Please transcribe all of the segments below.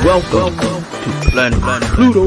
Welcome to Planet Pluto.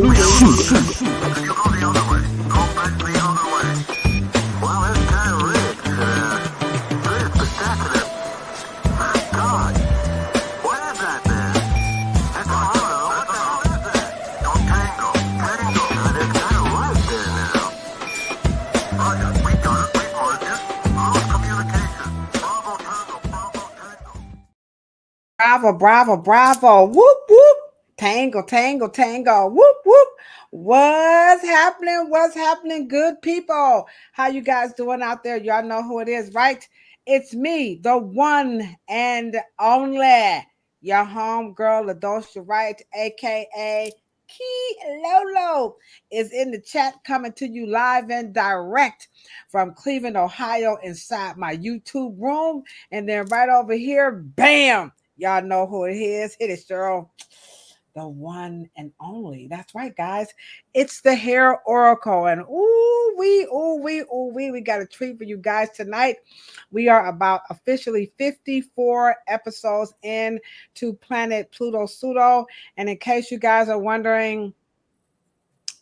Bravo, bravo, bravo. Whoop, whoop. Tango, tango, tango. Whoop, whoop. What's happening? What's happening, good people? How you guys doing out there? Y'all know who it is, right? It's me, the one and only, your home girl, Ladosha Wright, a.k.a. Key Lolo, is in the chat coming to you live and direct from Cleveland, Ohio, inside my YouTube room. And then right over here, bam! Y'all know who it is. Hit it, Cheryl. The one and only. That's right, guys. It's the Hair Oracle. And we got a treat for you guys tonight. We are about officially 54 episodes into Planet Pluto Pseudo. And in case you guys are wondering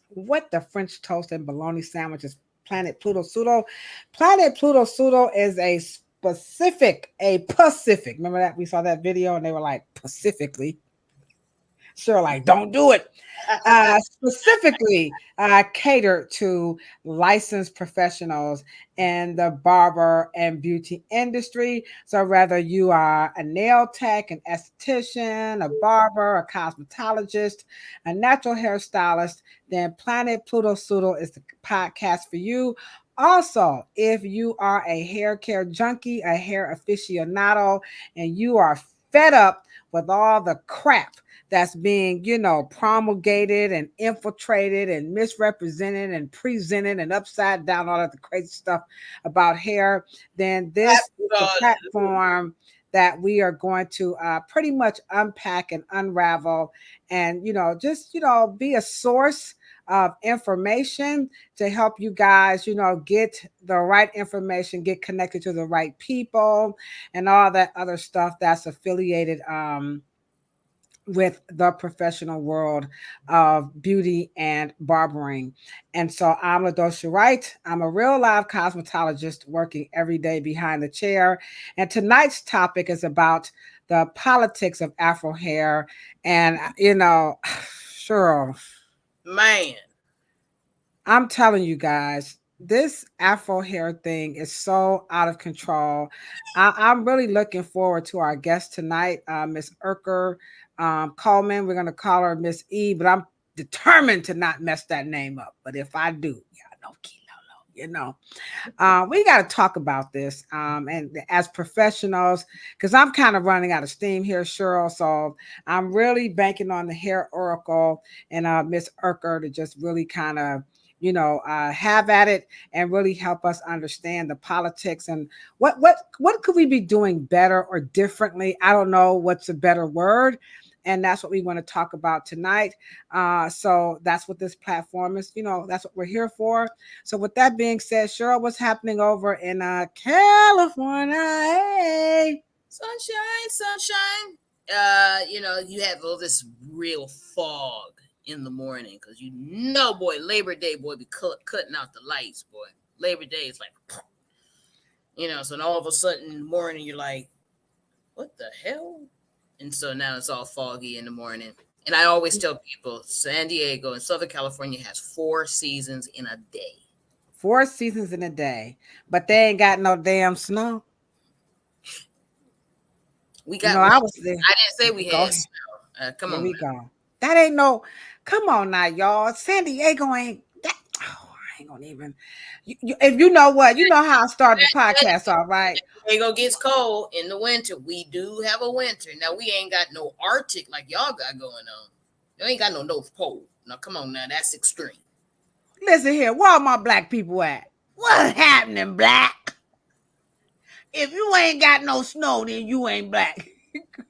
what the French toast and bologna sandwich is, Planet Pluto Pseudo. Planet Pluto Pseudo is a Pacific. Remember that we saw that video and they were like, Pacifically. Sure, like, don't do it. Specifically catered to licensed professionals in the barber and beauty industry. So whether you are a nail tech, an esthetician, a barber, a cosmetologist, a natural hairstylist, then Planet Pluto Pseudo is the podcast for you. Also, if you are a hair care junkie, a hair aficionado, and you are fed up with all the crap that's being, promulgated and infiltrated and misrepresented and presented and upside down, all of the crazy stuff about hair, then this is the platform that we are going to pretty much unpack and unravel and, just, be a source of information to help you guys, get the right information, get connected to the right people and all that other stuff that's affiliated with the professional world of beauty and barbering. And so I'm Ladosha Wright. I'm a real live cosmetologist working every day behind the chair. And tonight's topic is about the politics of Afro hair. And, Cheryl, man, I'm telling you guys, this Afro hair thing is so out of control. I'm really looking forward to our guest tonight, Miss Urker Coleman. We're going to call her Miss E, but I'm determined to not mess that name up. But if I do, y'all know, we got to talk about this. And as professionals, because I'm kind of running out of steam here, Cheryl. So I'm really banking on the Hair Oracle and Miss Urker to just really kind of have at it and really help us understand the politics and what could we be doing better or differently? I don't know what's a better word. And that's what we want to talk about tonight. So that's what this platform is, that's what we're here for. So with that being said, Cheryl, what's happening over in California? Hey. Sunshine. You have all this real fog in the morning because boy, Labor Day, boy, be cutting out the lights, boy. Labor Day is like, so then all of a sudden in the morning you're like, what the hell? And so now it's all foggy in the morning. And I always tell people, San Diego and Southern California has 4 seasons in a day. 4 seasons in a day, but they ain't got no damn snow. We got. I was there. I didn't say we had snow. Come on. Here we go. That ain't no. Come on now, y'all. San Diego ain't that. Oh, I ain't gonna even. If you know what, you know how I start the podcast, all right. San Diego gets cold in the winter. We do have a winter. Now we ain't got no Arctic like y'all got going on. You ain't got no North Pole. Now come on now, that's extreme. Listen here, where all my black people at? What's happening, black? If you ain't got no snow, then you ain't black.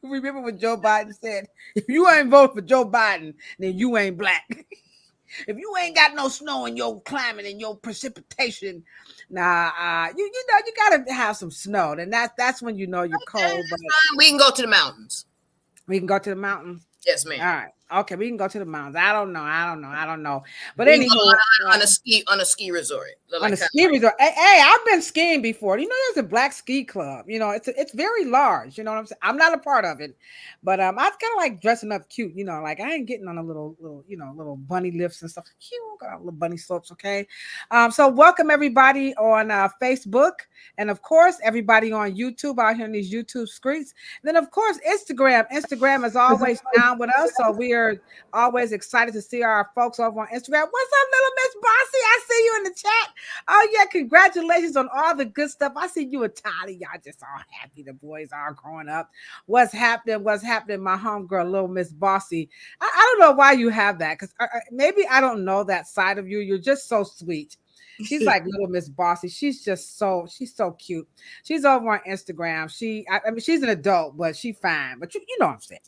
Remember what Joe Biden said? If you ain't vote for Joe Biden, then you ain't black. If you ain't got no snow in your climate and your precipitation, you gotta have some snow. And that's when you know you're cold. But we can go to the mountains. We can go to the mountains. Yes, ma'am. All right. Okay, we can go to the mountains. I don't know. But We can anywho, go on a ski resort. on a ski resort. Hey, I've been skiing before. You know, there's a black ski club. You know, it's very large. You know what I'm saying? I'm not a part of it, but I kind of like dressing up cute. You know, like I ain't getting on a little little bunny lifts and stuff. Cute, got little bunny slopes. Okay, so welcome everybody on Facebook, and of course everybody on YouTube out here in these YouTube streets. And then of course Instagram. Instagram is always down with us, so we are always excited to see our folks over on Instagram. What's up, little Miss Bossy? I see you in the chat. Oh yeah, congratulations on all the good stuff. I see you and Toddy. Y'all just all happy. The boys are growing up. What's happening? What's happening? My homegirl, little Miss Bossy. I don't know why you have that, because maybe I don't know that side of you. You're just so sweet. She's like little Miss Bossy. She's so cute. She's over on Instagram. I mean, she's an adult, but she's fine. But you know what I'm saying.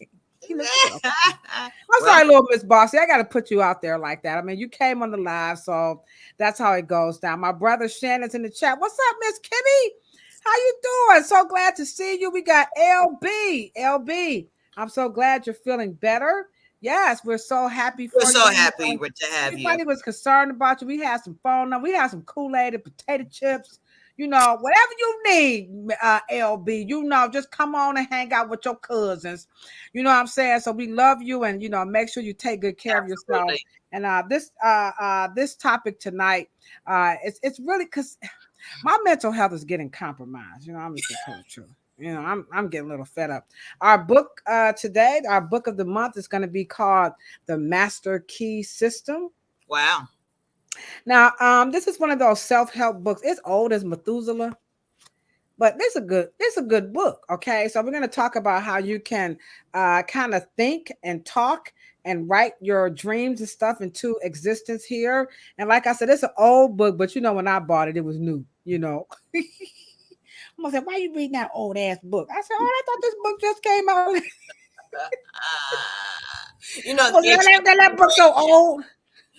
I'm sorry, little Miss Bossy. I got to put you out there like that. I mean, you came on the live, so that's how it goes down. My brother Shannon's in the chat. What's up, Miss Kimmy? How you doing? So glad to see you. We got LB. I'm so glad you're feeling better. Yes, we're so happy for you. We're so happy to have you. Everybody was concerned about you. We had some phone numbers. We had some Kool-Aid and potato chips. You know, whatever you need, LB, you know, just come on and hang out with your cousins. You know what I'm saying? So we love you, and, you know, make sure you take good care of yourself. And this topic tonight, it's really because my mental health is getting compromised. You know, I'm just gonna tell the truth. You know, I'm getting a little fed up. Our book today, our book of the month is going to be called The Master Key System. Wow. Now, this is one of those self-help books. It's old as Methuselah, but it's a good book. Okay, so we're going to talk about how you can kind of think and talk and write your dreams and stuff into existence here. And like I said, it's an old book, but you know, when I bought it, it was new. You know, I'm gonna say, why are you reading that old ass book? I said, oh, I thought this book just came out. You know, that book so old.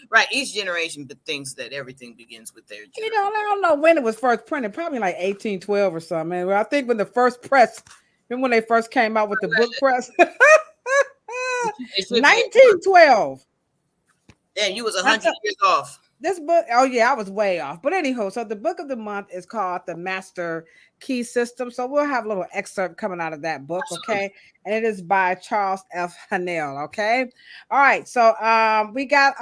Right, each generation thinks that everything begins with their generation. You know, I don't know when it was first printed, probably like 1812 or something. And I think when the first press, remember when they first came out with the book press? 1912. Yeah, you was 100 years off. This book, oh yeah, I was way off. But anyhow, so the book of the month is called The Master Key System. So we'll have a little excerpt coming out of that book, okay? And it is by Charles F. Hannell, okay? All right, so we got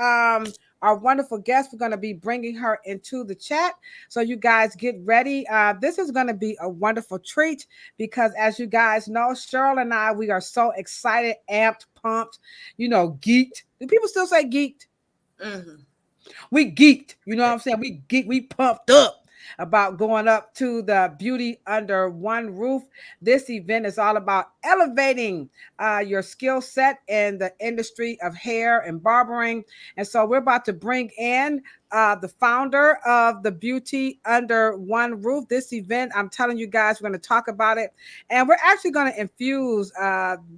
our wonderful guest. We're going to be bringing her into the chat. So you guys get ready. This is going to be a wonderful treat because as you guys know, Cheryl and I, we are so excited, amped, pumped, you know, geeked. Do people still say geeked? Mm-hmm. We geeked, you know what I'm saying? We pumped up about going up to the Beauty Under One Roof. This event is all about elevating your skill set in the industry of hair and barbering. And so we're about to bring in the founder of the Beauty Under One Roof. This event, I'm telling you guys, we're going to talk about it. And we're actually going to infuse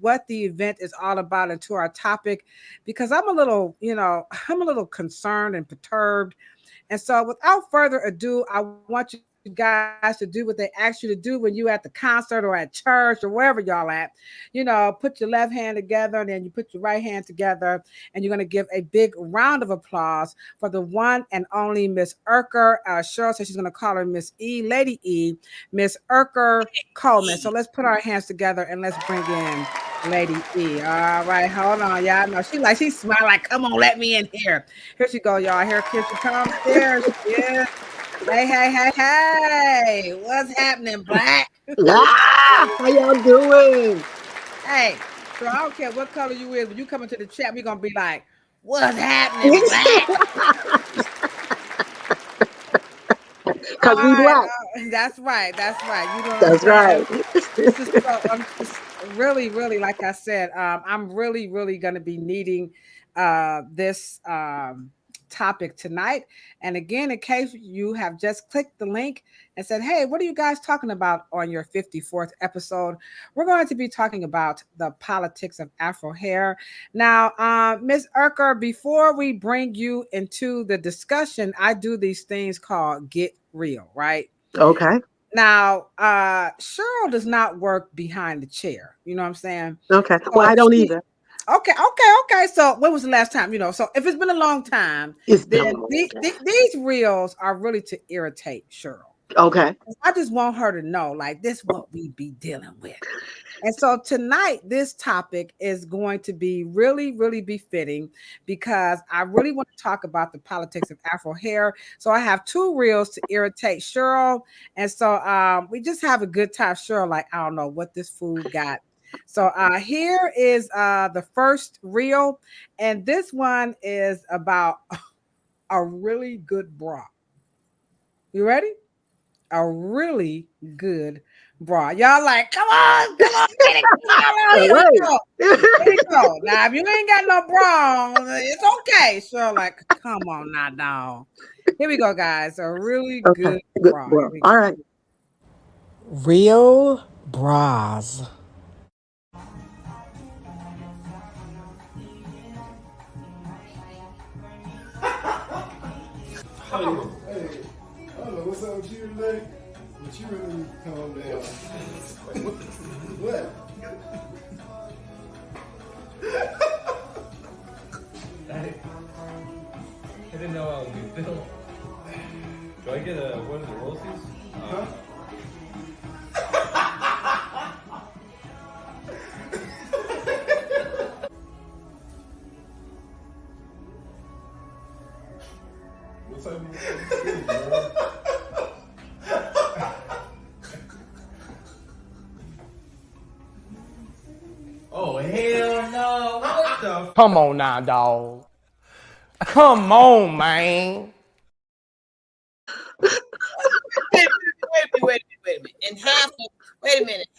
what the event is all about into our topic, because I'm a little concerned and perturbed. And so without further ado, I want you guys to do what they ask you to do when you at the concert or at church or wherever y'all at. You know, put your left hand together and then you put your right hand together, and you're going to give a big round of applause for the one and only Miss Urker. Cheryl says she's going to call her Miss E, Lady E, Miss Urker Coleman. So let's put our hands together and let's bring in Lady E. All right, hold on, y'all. No, she's smiling like, come on, let me in here. Here she go, y'all. Here she comes. There she is. Hey. What's happening, Black? How y'all doing? Hey, so I don't care what color you is. When you come into the chat, we're going to be like, what's happening, Black? Because we Black. That's right. You know that's right. This is really, really, like I said, I'm really, really going to be needing this topic tonight. And again, in case you have just clicked the link and said, hey, what are you guys talking about on your 54th episode? We're going to be talking about the politics of Afro hair. Now, Ms. Urker, before we bring you into the discussion, I do these things called Get Real, right? Okay. Now, Cheryl does not work behind the chair. You know what I'm saying? Okay. Well, I don't either. Okay. So when was the last time? So if it's been a long time, It's been a then long time. these reels are really to irritate Cheryl. Okay. I just want her to know, like, this is what we be dealing with. And so tonight, this topic is going to be really, really befitting because I really want to talk about the politics of Afro hair. So I have two reels to irritate Cheryl. And so we just have a good time. Cheryl, like, I don't know what this food got. So here is the first reel. And this one is about a really good bra. You ready? A really good bra. Y'all like, come on, get it, come on, here we go. Here we go. Now, if you ain't got no bra on, it's okay. So, like, come on now, dog. Here we go, guys. A really good bra. All right. Real bras. Hey, I don't know what's up with you today, but you really need to calm down. What? I didn't know I was being filmed. Do I get a one of the royalties? Huh? What's up with you, bro? Oh hell no! What the? Come on now, dog. Come on, man. Wait a minute. And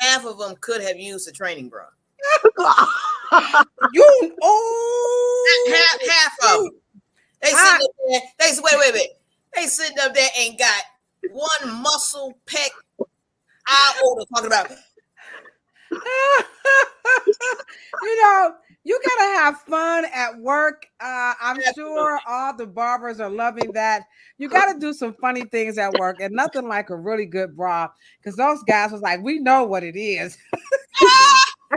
half of them could have used a training bra. You Half of them. They sitting up there. Wait. They sitting up there and got one muscle pec eye talking about. You gotta have fun at work. I'm sure all the barbers are loving that. You gotta do some funny things at work, and nothing like a really good bra, because those guys was like, we know what it is.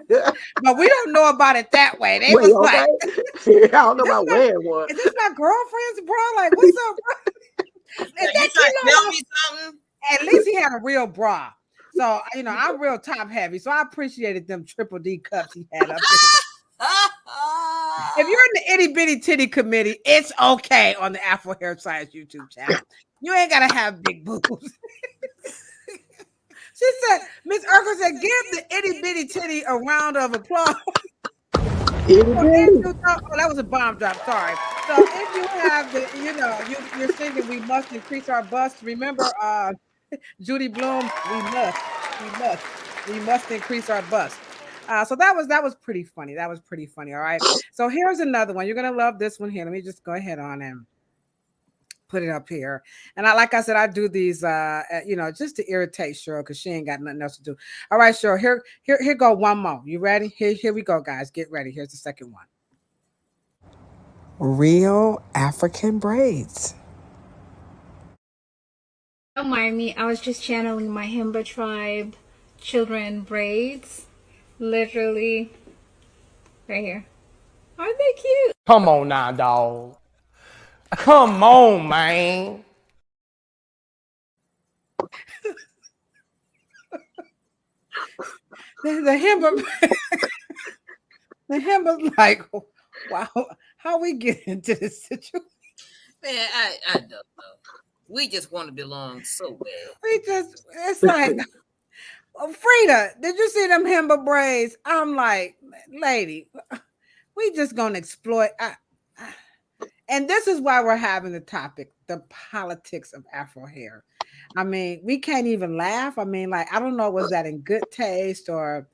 But we don't know about it that way. They was like, I don't know about wearing one. is this my girlfriend's bra? Like, what's up, bro? You trying to tell me something? At least he had a real bra. So, I'm real top heavy. So I appreciated them triple D cups he had up there. If you're in the itty bitty titty committee, it's okay on the Afro Hair Science YouTube channel. You ain't gotta have big boobs. She said, Miss Urkel said, give the itty bitty titty a round of applause. That was a bomb drop. Sorry. So if you have the, you're thinking we must increase our bust. Remember, Judy Bloom, we must increase our bust. So that was pretty funny. That was pretty funny. All right. So here's another one. You're gonna love this one here. Let me just go ahead on and put it up here. And like I said, I do these just to irritate Cheryl because she ain't got nothing else to do. All right, Cheryl. Here go one more. You ready? Here we go, guys. Get ready. Here's the second one. Real African braids. Don't mind me, I was just channeling my Himba tribe children braids. Literally right here. Aren't they cute? Come on now, dog. Come on, man. The Himba's like, wow, how we get into this situation? Man, I don't know. We just want to belong so bad. It's like, Frida, did you see them Himba braids? I'm like, lady, we just gonna exploit. And this is why we're having the topic, the politics of Afro hair. I mean, we can't even laugh. I mean, like, I don't know, was that in good taste or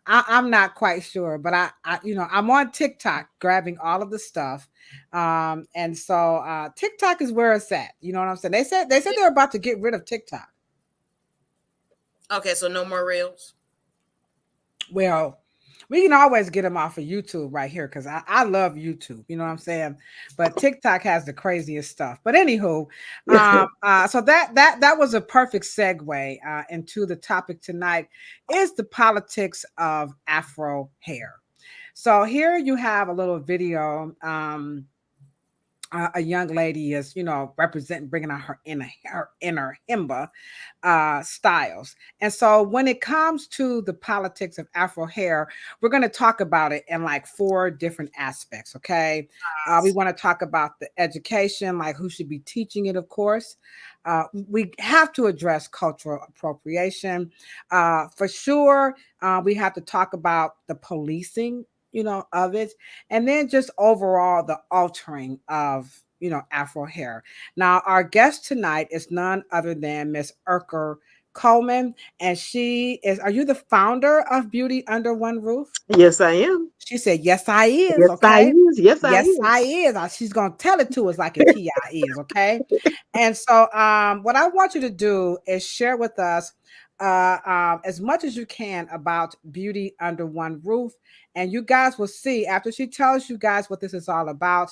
I'm not quite sure, but I'm on TikTok grabbing all of the stuff. And so TikTok is where it's at. You know what I'm saying? They said they're about to get rid of TikTok. Okay, so no more reels. Well, we can always get them off of YouTube right here because I love YouTube. You know what I'm saying? But TikTok has the craziest stuff. But anywho, so that was a perfect segue into the topic tonight is the politics of Afro hair. So here you have a little video. A young lady is, representing, bringing out her inner himba styles. And so when it comes to the politics of Afro hair, we're going to talk about it in like 4 different aspects. Okay. We want to talk about the education, like who should be teaching it, of course. We have to address cultural appropriation. For sure, we have to talk about the policing, of it, and then just overall the altering of, Afro hair. Now, our guest tonight is none other than Miss Urker Coleman, and are you the founder of Beauty Under One Roof? Yes, I am. She said, yes, I is. Yes, I Okay. is. Yes, I Yes, is. I is. She's going to tell it to us like a TI is. Okay. And so what I want you to do is share with us as much as you can about Beauty Under One Roof. And you guys will see after she tells you guys what this is all about.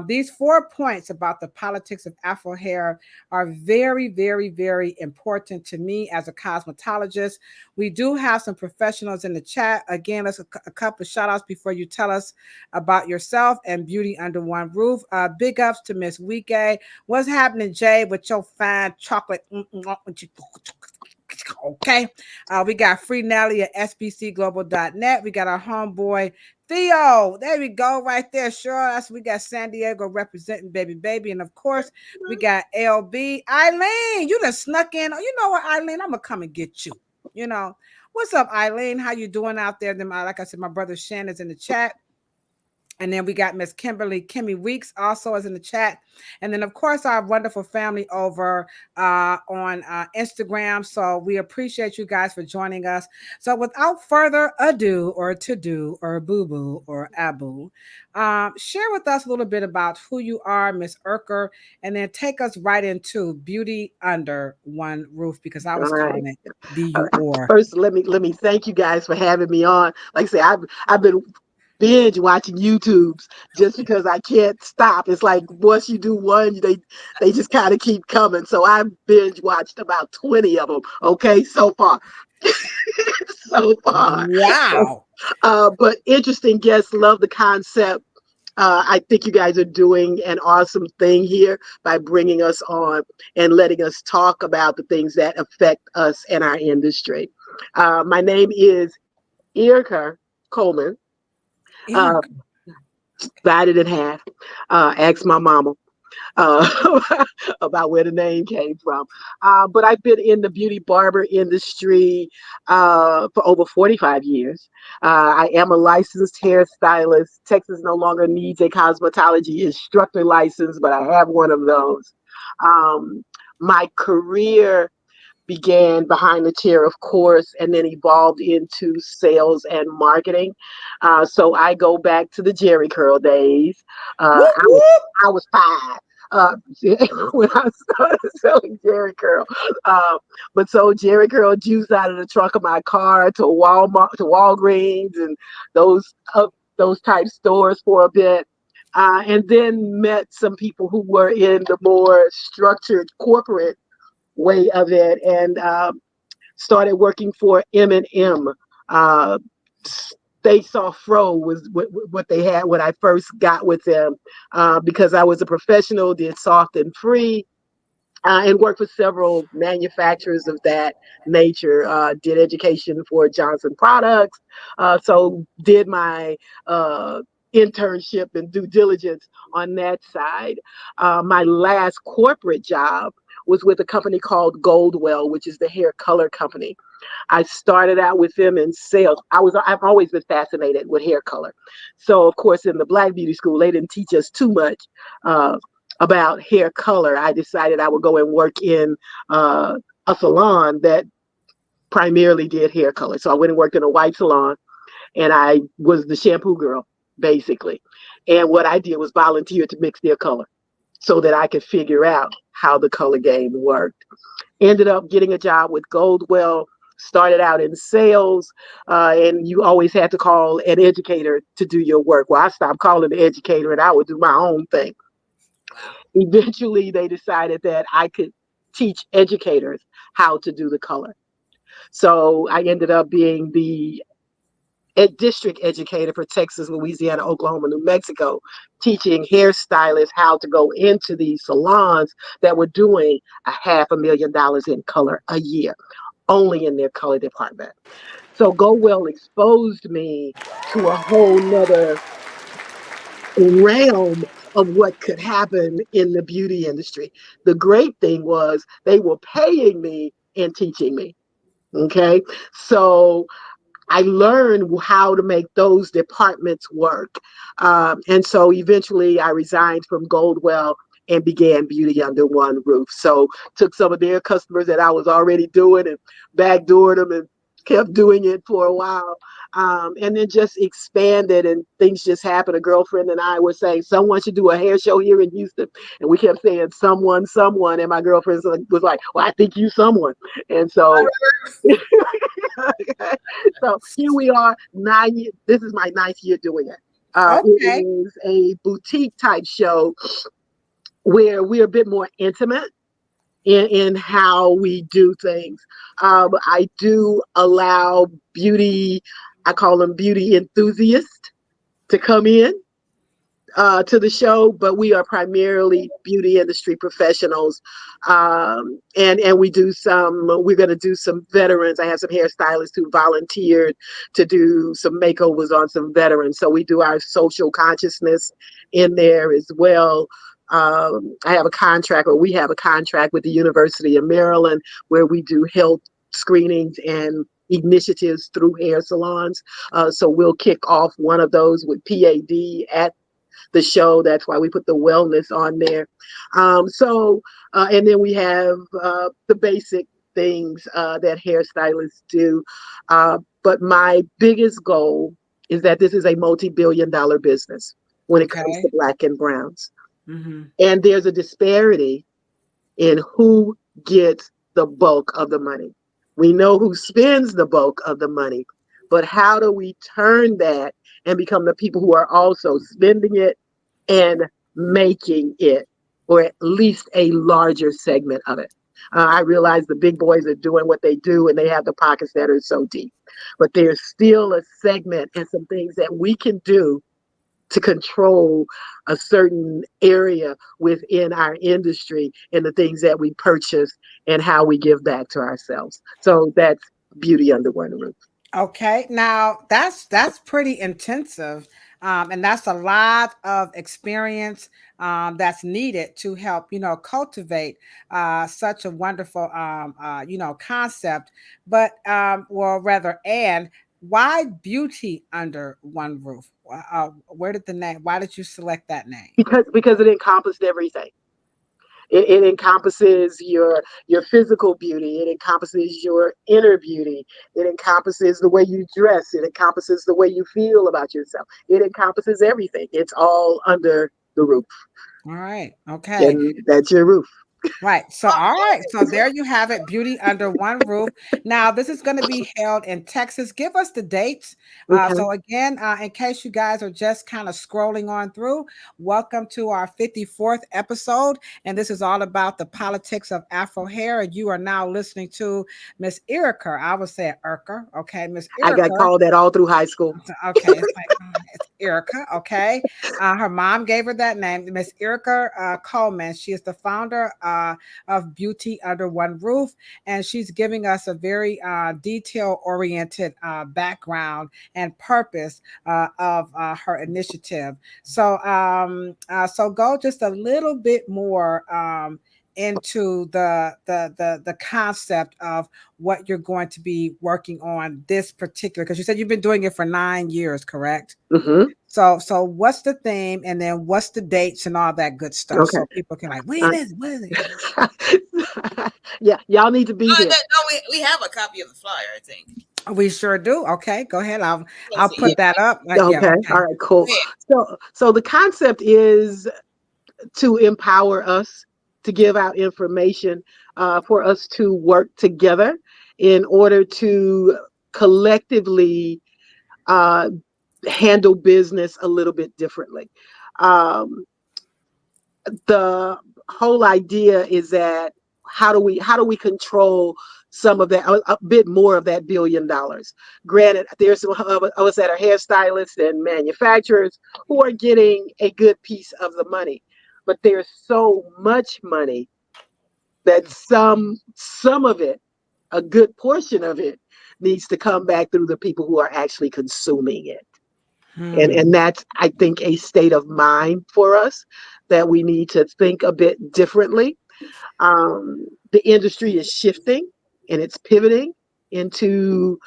These 4 points about the politics of Afro hair are very, very, very important to me as a cosmetologist. We do have some professionals in the chat. Again, let's a couple of shout outs before you tell us about yourself and Beauty Under One Roof. Big ups to Miss Weekay. What's happening, Jay, with your fine chocolate? Okay. We got Free Nelly at sbcglobal.net. We got our homeboy Theo. There we go, right there. Sure. We got San Diego representing baby. And of course, we got LB. Eileen, you done snuck in. You know what, Eileen? I'm gonna come and get you. What's up, Eileen? How you doing out there? Then, like I said, my brother Shannon's in the chat. And then we got Miss Kimmy Weeks also is in the chat. And then, of course, our wonderful family over on Instagram. So we appreciate you guys for joining us. So without further ado or to-do or boo-boo or abu, share with us a little bit about who you are, Miss Urker, and then take us right into Beauty Under One Roof, because I was calling it B-U-R. First, let me thank you guys for having me on. Like I say, I've been binge watching YouTubes just because I can't stop. It's like once you do one, they just kind of keep coming. So I've binge watched about 20 of them. Okay, so far. So far. Wow. But interesting guests, love the concept. I think you guys are doing an awesome thing here by bringing us on and letting us talk about the things that affect us and our industry. My name is Urker Coleman. Divided in half. Asked my mama about where the name came from. But I've been in the beauty barber industry for over 45 years. I am a licensed hairstylist. Texas no longer needs a cosmetology instructor license, but I have one of those. My career began behind the chair, of course, and then evolved into sales and marketing. So I go back to the Jerry Curl days. I was 5 when I started selling Jerry Curl. But so Jerry Curl juice out of the trunk of my car to Walmart, to Walgreens, and those type stores for a bit. And then met some people who were in the more structured corporate way of it, and started working for M&M. They saw Fro was what they had when I first got with them, because I was a professional, did soft and free, and worked for several manufacturers of that nature. Did education for Johnson Products, so did my internship and due diligence on that side. My last corporate job was with a company called Goldwell, which is the hair color company. I started out with them in sales. I've always been fascinated with hair color. So of course, in the Black Beauty School, they didn't teach us too much about hair color. I decided I would go and work in a salon that primarily did hair color. So I went and worked in a white salon, and I was the shampoo girl, basically. And what I did was volunteer to mix their color so that I could figure out how the color game worked. Ended up getting a job with Goldwell, started out in sales, and you always had to call an educator to do your work. Well, I stopped calling the educator and I would do my own thing. Eventually, they decided that I could teach educators how to do the color. So I ended up being the a district educator for Texas, Louisiana, Oklahoma, New Mexico, teaching hairstylists how to go into these salons that were doing $500,000 in color a year, only in their color department. So Go Well exposed me to a whole nother realm of what could happen in the beauty industry. The great thing was they were paying me and teaching me. Okay. So I learned how to make those departments work. And so eventually I resigned from Goldwell and began Beauty Under One Roof. So took some of their customers that I was already doing and backdoored them and kept doing it for a while. And then just expanded and things just happened. A girlfriend and I were saying someone should do a hair show here in Houston. And we kept saying someone. And my girlfriend was like, well, I think you someone. And so so here we are, 9 years. This is my 9th year doing it. It is a boutique type show where we're a bit more intimate in how we do things. I do allow beauty, I call them beauty enthusiasts, to come in to the show, but we are primarily beauty industry professionals. And we do we're going to do some veterans. I have some hairstylists who volunteered to do some makeovers on some veterans. So we do our social consciousness in there as well. I have a contract, or we have a contract with the University of Maryland where we do health screenings and initiatives through hair salons. So we'll kick off one of those with PAD at the show. That's why we put the wellness on there. And then we have the basic things that hairstylists do. But my biggest goal is that this is a multi-billion-dollar business when it comes to Black and browns. Mm-hmm. And there's a disparity in who gets the bulk of the money. We know who spends the bulk of the money, but how do we turn that and become the people who are also spending it and making it, or at least a larger segment of it? I realize the big boys are doing what they do and they have the pockets that are so deep, but there's still a segment and some things that we can do to control a certain area within our industry and the things that we purchase and how we give back to ourselves. So that's Beauty Under One Roof. Okay, now that's pretty intensive, and that's a lot of experience that's needed to help cultivate such a wonderful concept. But and why Beauty Under One Roof? Where did the name? Why did you select that name? Because it encompassed everything. It encompasses your physical beauty. It encompasses your inner beauty. It encompasses the way you dress. It encompasses the way you feel about yourself. It encompasses everything. It's all under the roof. All right. Okay. And that's your roof. Right. So, all right. So there you have it. Beauty Under One Roof. Now, this is going to be held in Texas. Give us the dates. Okay. So again, in case you guys are just kind of scrolling on through, welcome to our 54th episode. And this is all about the politics of Afro hair. You are now listening to Miss Erica. I would say Erica. Okay. Miss Erica. I got called that all through high school. Okay. It's Erica. Okay. Her mom gave her that name, Miss Erica Coleman. She is the founder of Beauty Under One Roof, and she's giving us a very detail-oriented background and purpose of her initiative. So, so go just a little bit more into the concept of what you're going to be working on this particular, because you said you've been doing it for 9 years, correct? Mm-hmm. So what's the theme, and then what's the dates and all that good stuff, so people can what is it? Yeah, y'all need to be there. No, we have a copy of the flyer, I think. We sure do. Okay, go ahead. I'll put that up. Okay. All right, cool. So the concept is to empower us, to give out information, for us to work together in order to collectively handle business a little bit differently. The whole idea is that how do we control some of that, a bit more of that $1 billion. Granted, there's some of us that are hairstylists and manufacturers who are getting a good piece of the money, but there's so much money that some of it, a good portion of it, needs to come back through the people who are actually consuming it. And that's, I think, a state of mind for us that we need to think a bit differently. The industry is shifting and it's pivoting into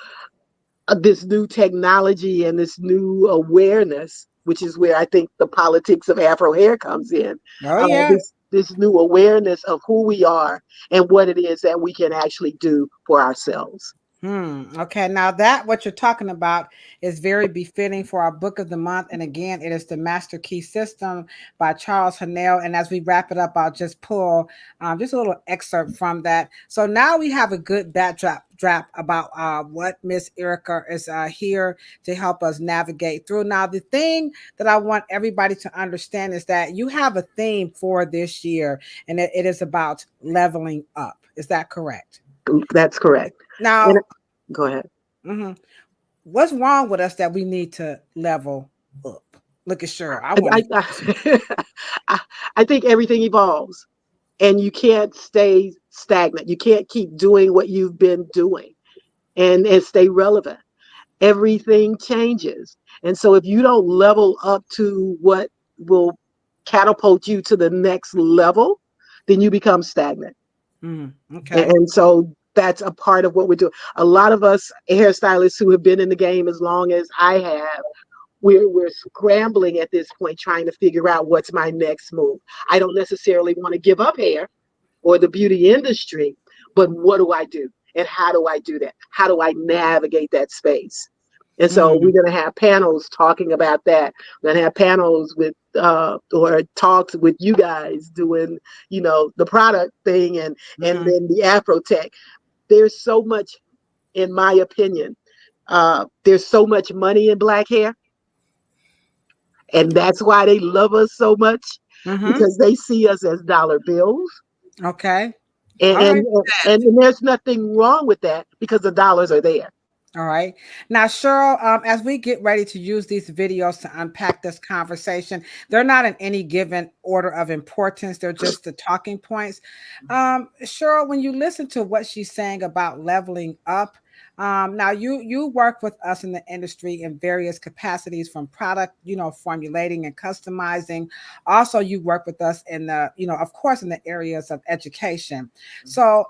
this new technology and this new awareness, which is where I think the politics of Afro hair comes in. Oh yeah. This new awareness of who we are and what it is that we can actually do for ourselves. Okay, now that what you're talking about is very befitting for our book of the month. And again, it is The Master Key System by Charles Hannell. And as we wrap it up, I'll just pull just a little excerpt from that. So now we have a good backdrop about what Miss Erica is here to help us navigate through. Now, the thing that I want everybody to understand is that you have a theme for this year, and it is about leveling up. Is that correct? That's correct. Now, go ahead. What's wrong with us that we need to level up? Look at Cheryl. I think everything evolves, and you can't stay stagnant. You can't keep doing what you've been doing and stay relevant. Everything changes. And so if you don't level up to what will catapult you to the next level, then you become stagnant. Okay. And so that's a part of what we do. A lot of us hairstylists who have been in the game as long as I have, we're scrambling at this point, trying to figure out what's my next move. I don't necessarily want to give up hair or the beauty industry, but what do I do? And how do I do that? How do I navigate that space? And so we're going to have panels talking about that. We're going to have panels with or talks with you guys doing, the product thing and then the Afro tech. There's so much, in my opinion, there's so much money in Black hair. And that's why they love us so much, because they see us as dollar bills. Okay. And there's nothing wrong with that because the dollars are there. All right. Now, Cheryl, as we get ready to use these videos to unpack this conversation, they're not in any given order of importance. They're just the talking points. Cheryl, when you listen to what she's saying about leveling up, now you work with us in the industry in various capacities, from product, formulating and customizing. Also, you work with us in the, of course, in the areas of education. So,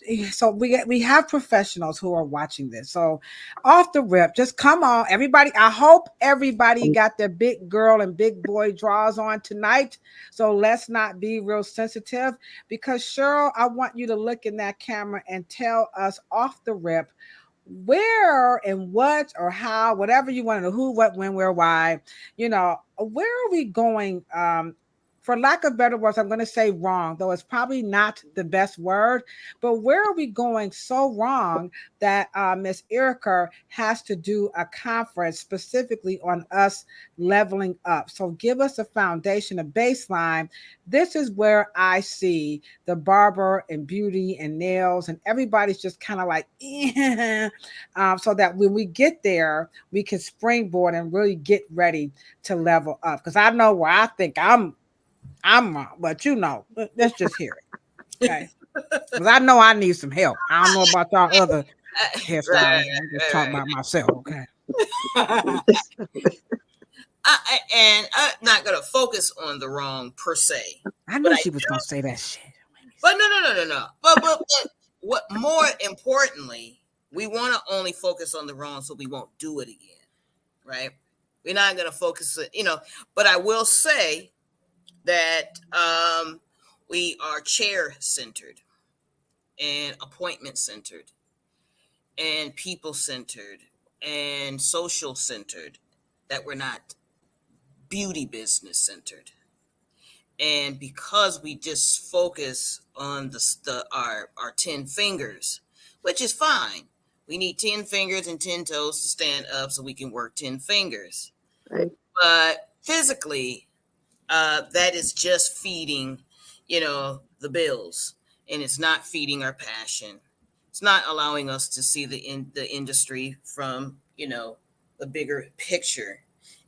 we have professionals who are watching this. So, off the rip, just come on, everybody. I hope everybody got their big girl and big boy draws on tonight. So let's not be real sensitive, because Cheryl, I want you to look in that camera and tell us off the rip where and what or how, whatever you want to know, who, what, when, where, why, where are we going? For lack of better words, I'm going to say wrong, though it's probably not the best word, but where are we going so wrong that Miss Erica has to do a conference specifically on us leveling up? So give us a foundation, a baseline. This is where I see the barber and beauty and nails and everybody's just kind of like, so that when we get there, we can springboard and really get ready to level up. Because I know where I think I'm wrong, but let's just hear it. Okay. Because I know I need some help. I don't know about y'all other hairstylists. I'm just talking about myself. Okay. And I'm not going to focus on the wrong per se. I knew she was going to say that shit. But no. But what more importantly, we want to only focus on the wrong so we won't do it again. Right? We're not going to focus, but I will say that we are chair-centered and appointment-centered and people-centered and social-centered, that we're not beauty business-centered. And because we just focus on our 10 fingers, which is fine. We need 10 fingers and 10 toes to stand up so we can work 10 fingers. Right. But physically, that is just feeding, the bills, and it's not feeding our passion. It's not allowing us to see the industry from, you know, the bigger picture.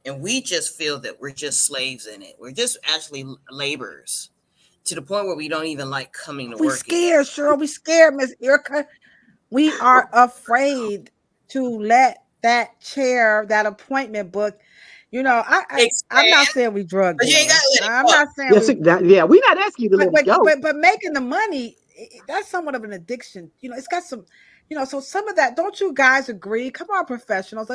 And we just feel that we're just slaves in it. We're just actually laborers to the point where we don't even like coming to We work. scared, Cheryl. We scared, Miss Erica. We are afraid to let that chair, that appointment book. You know, I'm not saying we drug But you ain't dealers. gotta let it I'm go. not saying Yes, we. yeah, we're not asking you to let it go. But making the money, that's somewhat of an addiction. You know, it's got some, you know, so some of that, don't you guys agree? Come on, professionals.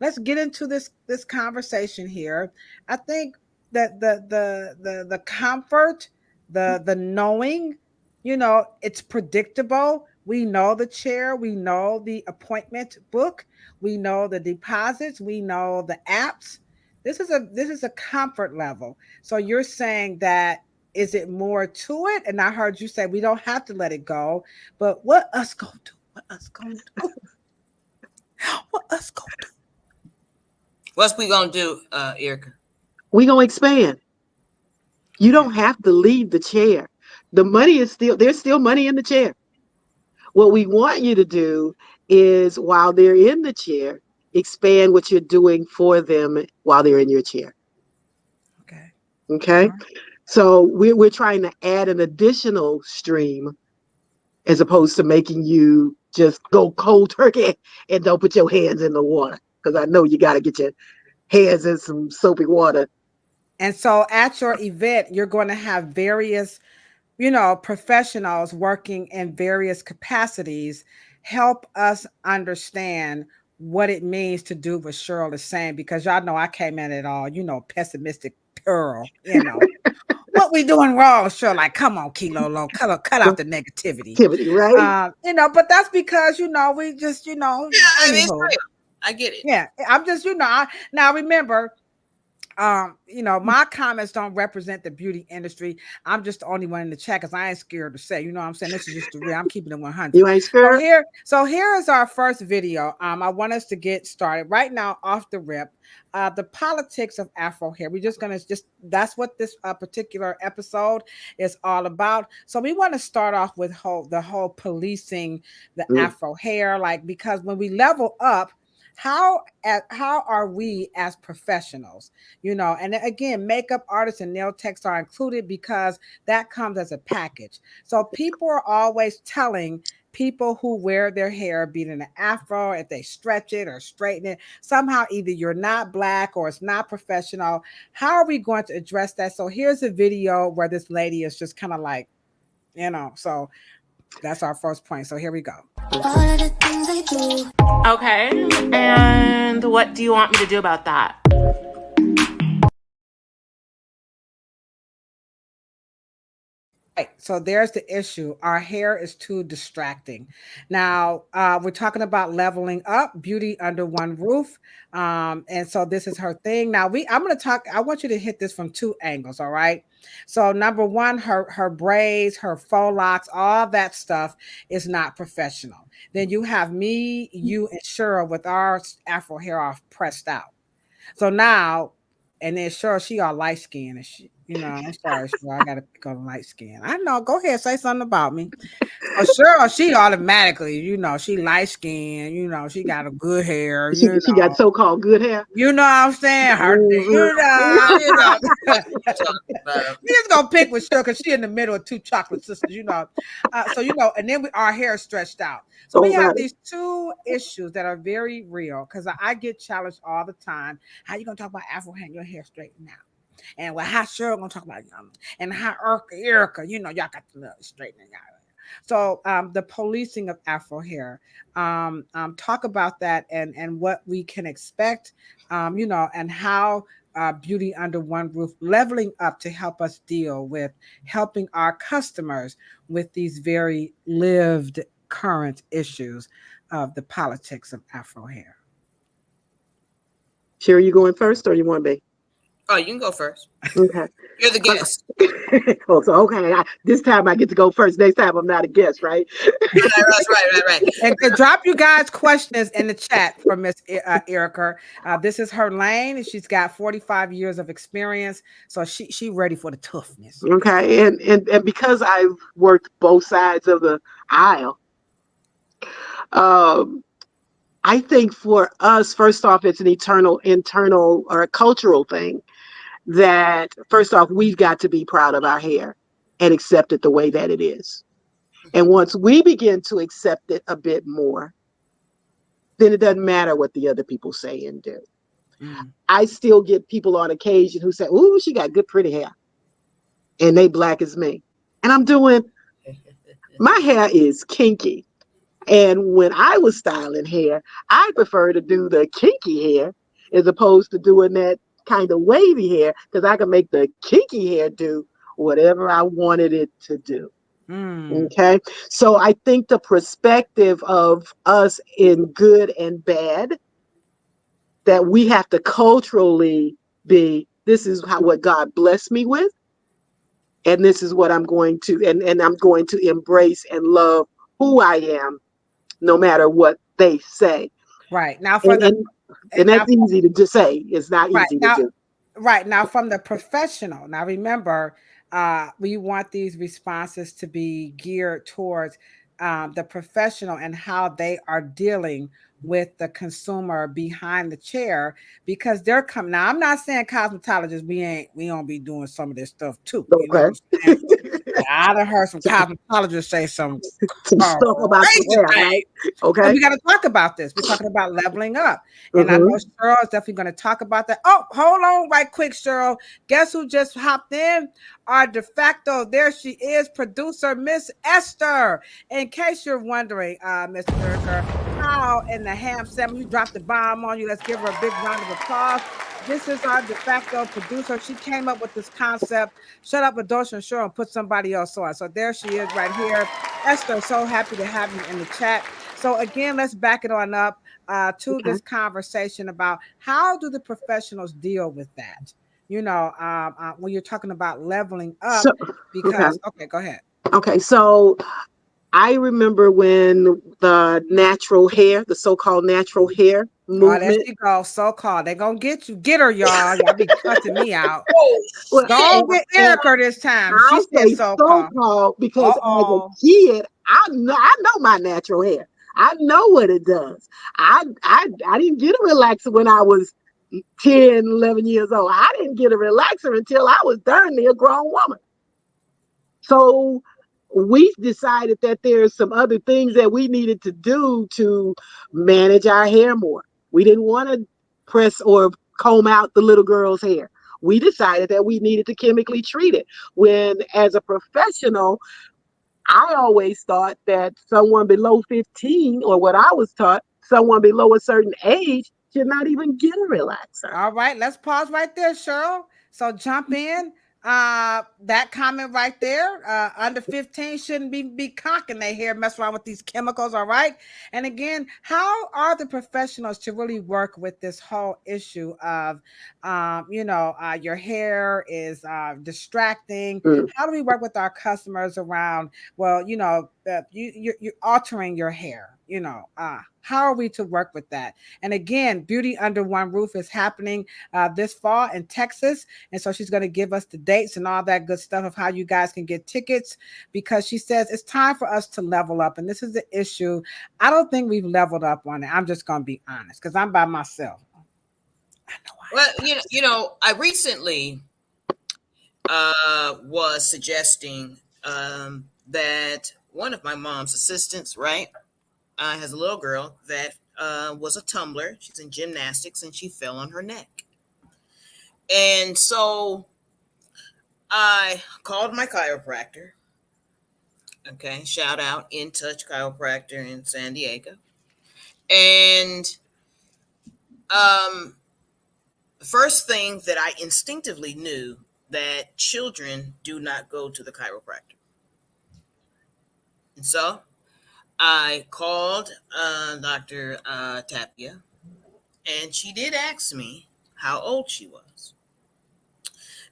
Let's get into this conversation here. I think that the comfort, the knowing, you know, it's predictable. We know the chair, we know the appointment book, we know the deposits, we know the apps. This is a comfort level. So you're saying that, is it more to it? And I heard you say we don't have to let it go, but what us gonna do? What us gonna do? What us gonna do? What's we gonna do, Erica? We gonna expand. You don't have to leave the chair. The money is there's still money in the chair. What we want you to do is, while they're in the chair, expand what you're doing for them while they're in your chair. Okay. Okay. So we're trying to add an additional stream as opposed to making you just go cold turkey and don't put your hands in the water. Because I know you got to get your hands in some soapy water. And so at your event, you're going to have various, you know, professionals working in various capacities help us understand what it means to do what Cheryl is saying, because y'all know I came in it all, you know, pessimistic pearl, you know. What we doing wrong, Cheryl? Like, come on, Kilo Low, cut out the negativity. Right? You know, but that's because, you know, we just, you know, Yeah, I mean, it's anywho. real. I get it. Yeah, I'm just, you know, now remember, you know, my comments don't represent the beauty industry. I'm just the only one in the chat because I ain't scared to say, you know what I'm saying? This is just the real. I'm keeping it 100. You ain't scared? So here is our first video. I want us to get started right now off the rip. The politics of Afro hair. We're just gonna that's what this particular episode is all about. So we want to start off with the whole policing the Afro hair, like, because when we level up, how are we as professionals, you know? And again, makeup artists and nail techs are included because that comes as a package. So people are always telling people who wear their hair, be it an afro, if they stretch it or straighten it, somehow either you're not black or it's not professional. How are we going to address that? So here's a video where this lady is just kind of like, you know, so that's our first point. So here we go. Okay, and what do you want me to do about that? Right, so there's the issue. Our hair is too distracting. Now, we're talking about leveling up, beauty under one roof. And so this is her thing. Now, I'm going to talk, I want you to hit this from two angles, all right? So number one, her braids, her faux locks, all that stuff is not professional. Then you have me, you, and Cheryl with our Afro hair off pressed out. So now, and then Cheryl, she all light skinned, and she, you know, I'm sorry, Cheryl, I gotta pick on light skin. I know, go ahead, say something about me. So Cheryl, she automatically, you know, she light skinned, you know, she got a good hair, she got so-called good hair. You know what I'm saying? Her, you know. We just gonna pick with Cheryl because she in the middle of two chocolate sisters, you know. So you know, and then our hair is stretched out. So we have these two issues that are very real, because I get challenged all the time. How you gonna talk about Afro hair and your hair straightened out? And well, how Cheryl gonna talk about and how Erica, you know, y'all got the straightening out. So the policing of Afro hair, talk about that and what we can expect, you know, and how beauty under one roof, leveling up to help us deal with helping our customers with these very lived current issues of the politics of Afro hair. Cheryl, you going first or you want me? Oh, you can go first. Okay. You're the guest. Oh, so okay. This time I get to go first. Next time I'm not a guest, right? Right. And drop you guys questions in the chat for Miss Erica. This is her lane, and she's got 45 years of experience, so she ready for the toughness. Okay, and because I've worked both sides of the aisle, I think for us, first off, it's an internal or a cultural thing that first off, we've got to be proud of our hair and accept it the way that it is. And once we begin to accept it a bit more, then it doesn't matter what the other people say and do. I still get people on occasion who say, "Ooh, she got good, pretty hair." And they black as me. And I'm doing, my hair is kinky. And when I was styling hair, I prefer to do the kinky hair as opposed to doing that kind of wavy hair because I can make the kinky hair do whatever I wanted it to do. Okay. So I think the perspective of us in good and bad, that we have to culturally be, this is what God blessed me with. And this is what I'm going to, and I'm going to embrace and love who I am, no matter what they say. Right. Now and that's easy to just say. It's not easy to do. Right. Now from the professional. Now remember, we want these responses to be geared towards the professional and how they are dealing with the consumer behind the chair, because they're coming. Now, I'm not saying cosmetologists, we don't be doing some of this stuff too. Okay. You know what I'm saying? I done heard some cosmetologists say some stuff about the hair, right? Okay. And we got to talk about this. We're talking about leveling up. And I know Cheryl is definitely going to talk about that. Oh, hold on right quick, Cheryl. Guess who just hopped in? Our de facto, there she is, producer, Miss Esther. In case you're wondering, Mr. Burger, how in the ham sandwich, you dropped the bomb on you. Let's give her a big round of applause. This is our de facto producer. She came up with this concept. Shut up, Ladosha, and Cheryl, and put somebody else on. So there she is right here. Esther, so happy to have you in the chat. So again, let's back it on up to this conversation about how do the professionals deal with that? You know, when you're talking about leveling up, because, okay, go ahead. Okay, so I remember when the natural hair, the so-called natural hair movement. Oh, there she goes, so-called. They're going to get you. Get her, y'all. Y'all be cussing me out. Well, don't get Erica this time. She said so-called. Because as a kid, I know my natural hair. I know what it does. I didn't get a relaxer when I was 10, 11 years old. I didn't get a relaxer until I was darn near a grown woman. So we decided that there's some other things that we needed to do to manage our hair more. We didn't want to press or comb out the little girl's hair. We decided that we needed to chemically treat it. When, as a professional, I always thought that someone below 15, or what I was taught, someone below a certain age should not even get a relaxer. All right, let's pause right there, Cheryl. So jump in. That comment right there, under 15 shouldn't be cocking their hair, mess around with these chemicals. All right. And again, how are the professionals to really work with this whole issue of, your hair is distracting? How do we work with our customers around, well, you're altering your hair, how are we to work with that? And again, Beauty Under One Roof is happening this fall in Texas. And so she's going to give us the dates and all that good stuff of how you guys can get tickets, because she says it's time for us to level up. And this is the issue. I don't think we've leveled up on it. I'm just going to be honest, because I'm by myself. I recently was suggesting that one of my mom's assistants, right, has a little girl that was a tumbler. She's in gymnastics and she fell on her neck. And so I called my chiropractor. Okay, shout out In Touch Chiropractor in San Diego. And the first thing that I instinctively knew that children do not go to the chiropractor. And so I called Dr. Tapia, and she did ask me how old she was.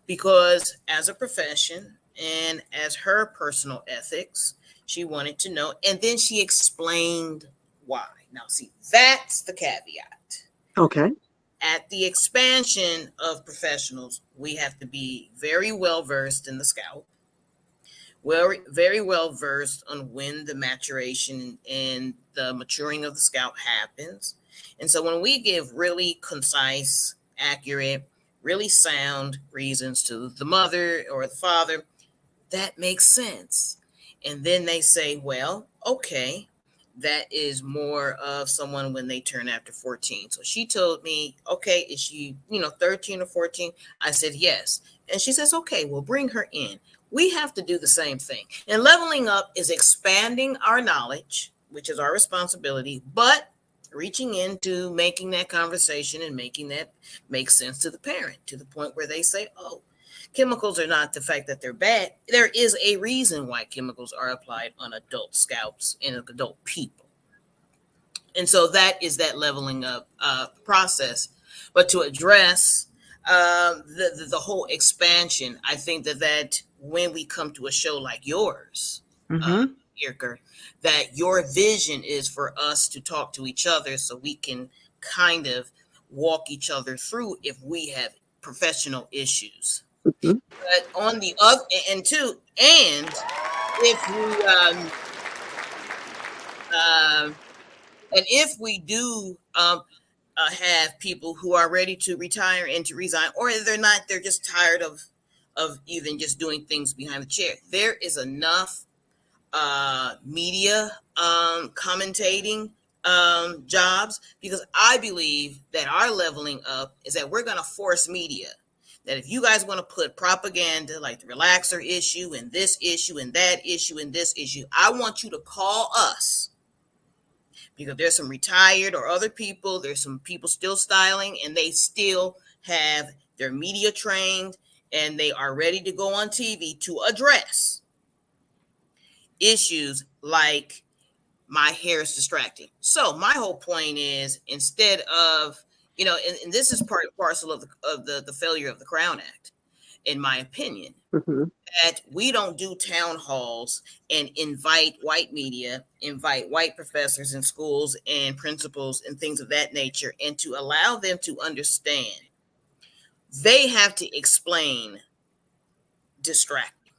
Because as a profession and as her personal ethics, she wanted to know. And then she explained why. Now, see, that's the caveat. Okay. At the expansion of professionals, we have to be very well versed in the scalp. very well versed on when the maturation and the maturing of the scalp happens. And so when we give really concise, accurate, really sound reasons to the mother or the father, that makes sense. And then they say, well, okay, that is more of someone when they turn after 14. So she told me, okay, is she, 13 or 14? I said, yes. And she says, okay, we'll bring her in. We have to do the same thing. And leveling up is expanding our knowledge, which is our responsibility, but reaching into making that conversation and making that make sense to the parent, to the point where they say, oh, chemicals are not the fact that they're bad. There is a reason why chemicals are applied on adult scalps and adult people. And so that is that leveling up process. But to address the whole expansion, I think that when we come to a show like yours, Irker, that your vision is for us to talk to each other so we can kind of walk each other through if we have professional issues. But on the other, and if we do have people who are ready to retire and to resign, or they're not, they're just tired of even just doing things behind the chair, there is enough media commentating jobs, because I believe that our leveling up is that we're going to force media. That if you guys want to put propaganda like the relaxer issue and this issue and that issue and this issue, I want you to call us, because there's some retired or other people, there's some people still styling, and they still have their media trained and they are ready to go on TV to address issues like my hair is distracting. So my whole point is, instead of, and this is part and parcel of the failure of the Crown Act, in my opinion, that we don't do town halls and invite white media, invite white professors in schools and principals and things of that nature, and to allow them to understand they have to explain distracting.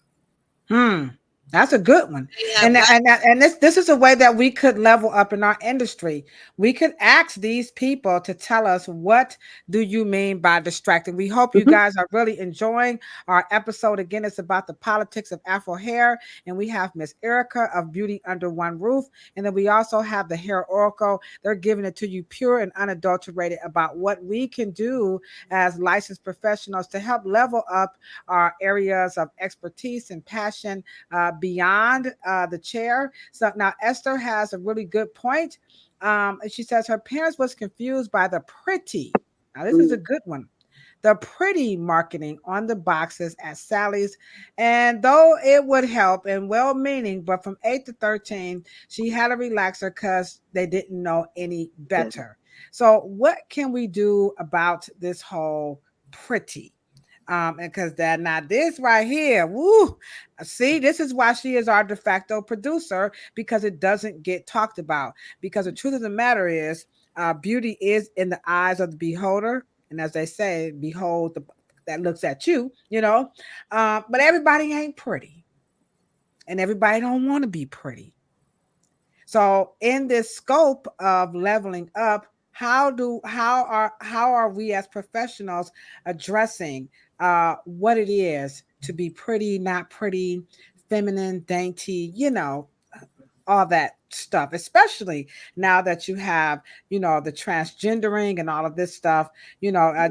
That's a good one. And this is a way that we could level up in our industry. We could ask these people to tell us, what do you mean by distracting? We hope you guys are really enjoying our episode. Again, it's about the politics of Afro hair. And we have Miss Erica of Beauty Under One Roof. And then we also have the Hair Oracle. They're giving it to you pure and unadulterated about what we can do as licensed professionals to help level up our areas of expertise and passion beyond the chair. So now Esther has a really good point. She says her parents was confused by the pretty. Now this is a good one. The pretty marketing on the boxes at Sally's. And though it would help and well-meaning, but from 8 to 13, she had a relaxer because they didn't know any better. So what can we do about this whole pretty? Because that now this right here, woo, see, this is why she is our de facto producer, because it doesn't get talked about. Because the truth of the matter is, beauty is in the eyes of the beholder, and as they say, behold that looks at you, but everybody ain't pretty, and everybody don't want to be pretty. So in this scope of leveling up, how are we as professionals addressing what it is to be pretty, not pretty, feminine, dainty, all that stuff, especially now that you have, the transgendering and all of this stuff,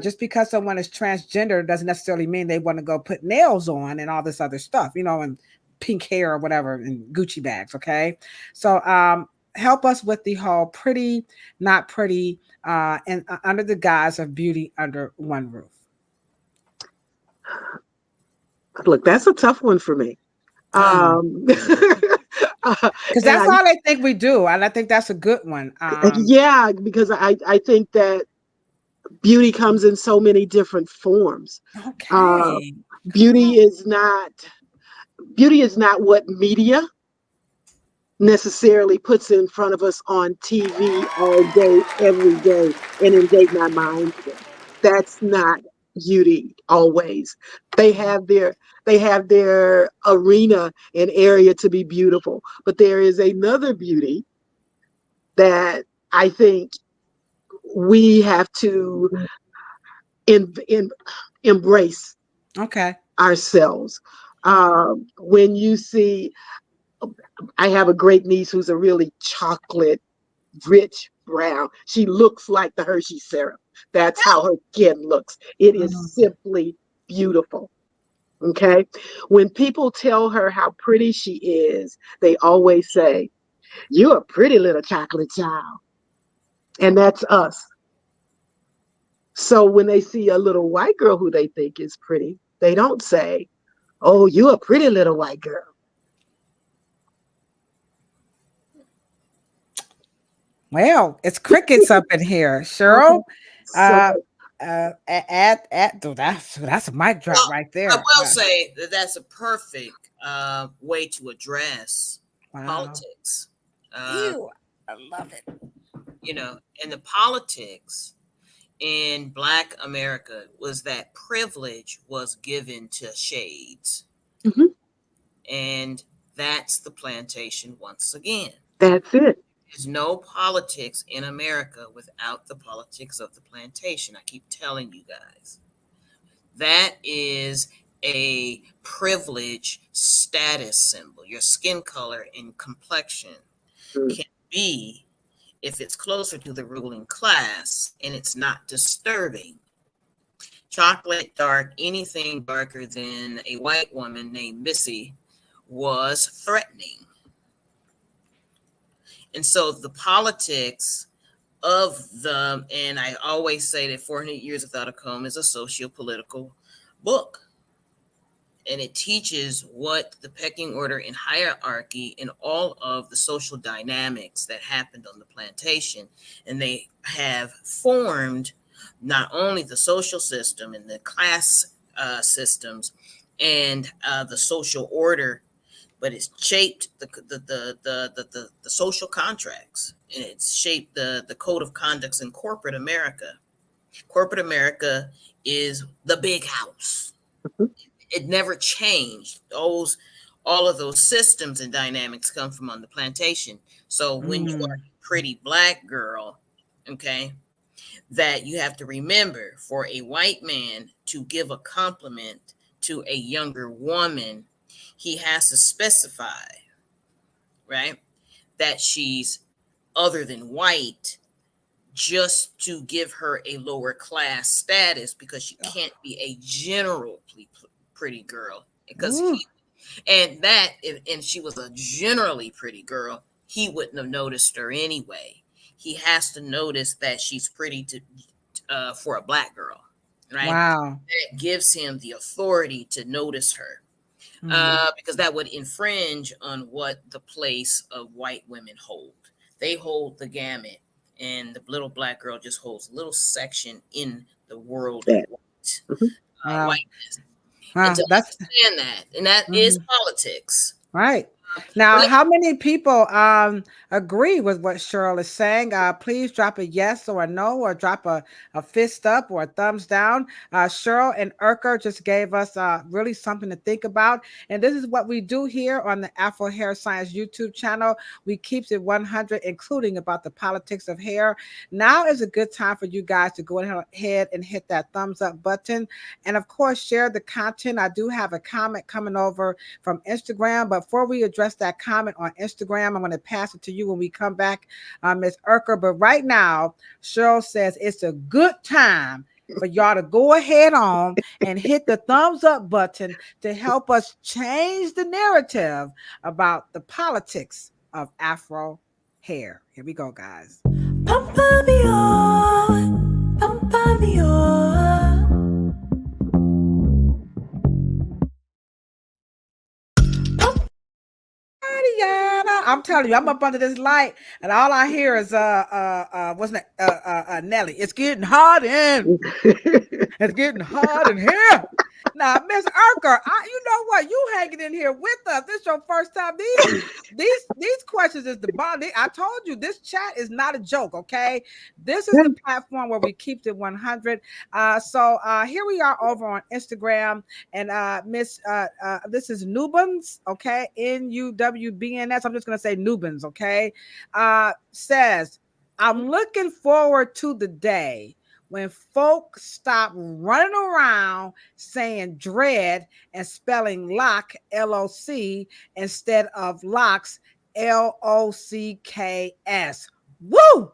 just because someone is transgender doesn't necessarily mean they want to go put nails on and all this other stuff, and pink hair or whatever and Gucci bags. Okay. So, help us with the whole pretty, not pretty, and under the guise of beauty under one roof. Look, that's a tough one for me. Because that's all I think we do. And I think that's a good one. Yeah, because I think that beauty comes in so many different forms. Okay. Beauty is not what media necessarily puts in front of us on TV all day, every day, and invade my mind. That's not beauty always. They have their arena and area to be beautiful. But there is another beauty that I think we have to embrace ourselves. When you see, I have a great niece who's a really chocolate, rich brown. She looks like the Hershey syrup. That's how her skin looks. It is simply beautiful. Okay. When people tell her how pretty she is, they always say, "You're a pretty little chocolate child." And that's us. So when they see a little white girl who they think is pretty, they don't say, "Oh, you're a pretty little white girl." Well, it's crickets up in here, Cheryl. That's a mic drop right there. I will say that that's a perfect way to address politics. Ew, I love it. You know, and the politics in Black America was that privilege was given to shades. And that's the plantation once again. That's it. There's no politics in America without the politics of the plantation. I keep telling you guys. That is a privilege status symbol. Your skin color and complexion can be, if it's closer to the ruling class and it's not disturbing. Chocolate dark, anything darker than a white woman named Missy was threatening. And so the politics of and I always say that 400 Years Without a Comb is a socio-political book. And it teaches what the pecking order and hierarchy and all of the social dynamics that happened on the plantation. And they have formed not only the social system and the class systems and the social order, but it's shaped the social contracts, and it's shaped the code of conducts in corporate America. Corporate America is the big house. It never changed. All of those systems and dynamics come from on the plantation. So when you are a pretty Black girl, okay, that you have to remember, for a white man to give a compliment to a younger woman, he has to specify, right, that she's other than white, just to give her a lower class status, because she can't be a generally pretty girl. Because if she was a generally pretty girl, he wouldn't have noticed her anyway. He has to notice that she's pretty for a Black girl, right? Wow. That gives him the authority to notice her. Because that would infringe on what the place of white women hold. They hold the gamut, and the little Black girl just holds a little section in the world of whiteness. And to understand that, and that is politics. Right. Now, how many people agree with what Cheryl is saying? Please drop a yes or a no, or drop a fist up or a thumbs down. Cheryl and Urker just gave us really something to think about. And this is what we do here on the Afro Hair Science YouTube channel. We keep it 100, including about the politics of hair. Now is a good time for you guys to go ahead and hit that thumbs up button. And of course, share the content. I do have a comment coming over from Instagram, but before we address that comment on Instagram, I'm going to pass it to you when we come back, Ms. Urker. But right now, Cheryl says it's a good time for y'all to go ahead on and hit the thumbs up button to help us change the narrative about the politics of Afro hair. Here we go, guys. Pump me on, pump me on. I'm telling you, I'm up under this light, and all I hear is wasn't it Nelly? It's getting hot in. It's getting hot in here. Now, Miss Urker, you know what? You hanging in here with us. This your first time. These questions is the bond. I told you this chat is not a joke. Okay, this is the platform where we keep it 100. So here we are over on Instagram, and this is Nubans. Okay, Nuwbns. I'm just gonna say Nubans. Okay, says I'm looking forward to the day when folk stop running around saying dread and spelling lock, L-O-C, instead of locks, L-O-C-K-S. Woo!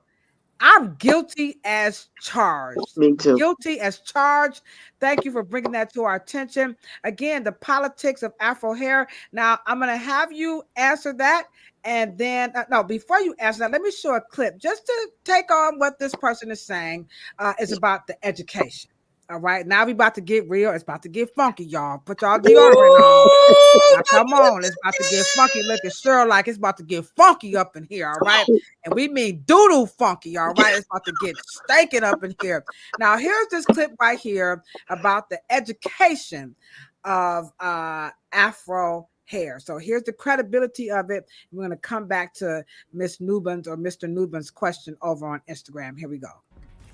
I'm guilty as charged. Me too. Guilty as charged. Thank you for bringing that to our attention. Again, the politics of Afro hair. Now, I'm going to have you answer that. And then, no, before you answer that, let me show a clip just to take on what this person is saying is about the education. All right, now we about to get real. It's about to get funky, y'all. Put y'all deodorant on. Now, come on, it's about to get funky. Look at Cheryl like it's about to get funky up in here. All right, and we mean doodle funky. All right, it's about to get stinking up in here. Now, here's this clip right here about the education of Afro hair. So here's the credibility of it. We're going to come back to Miss Nubans or Mr. Nubans' question over on Instagram. Here we go.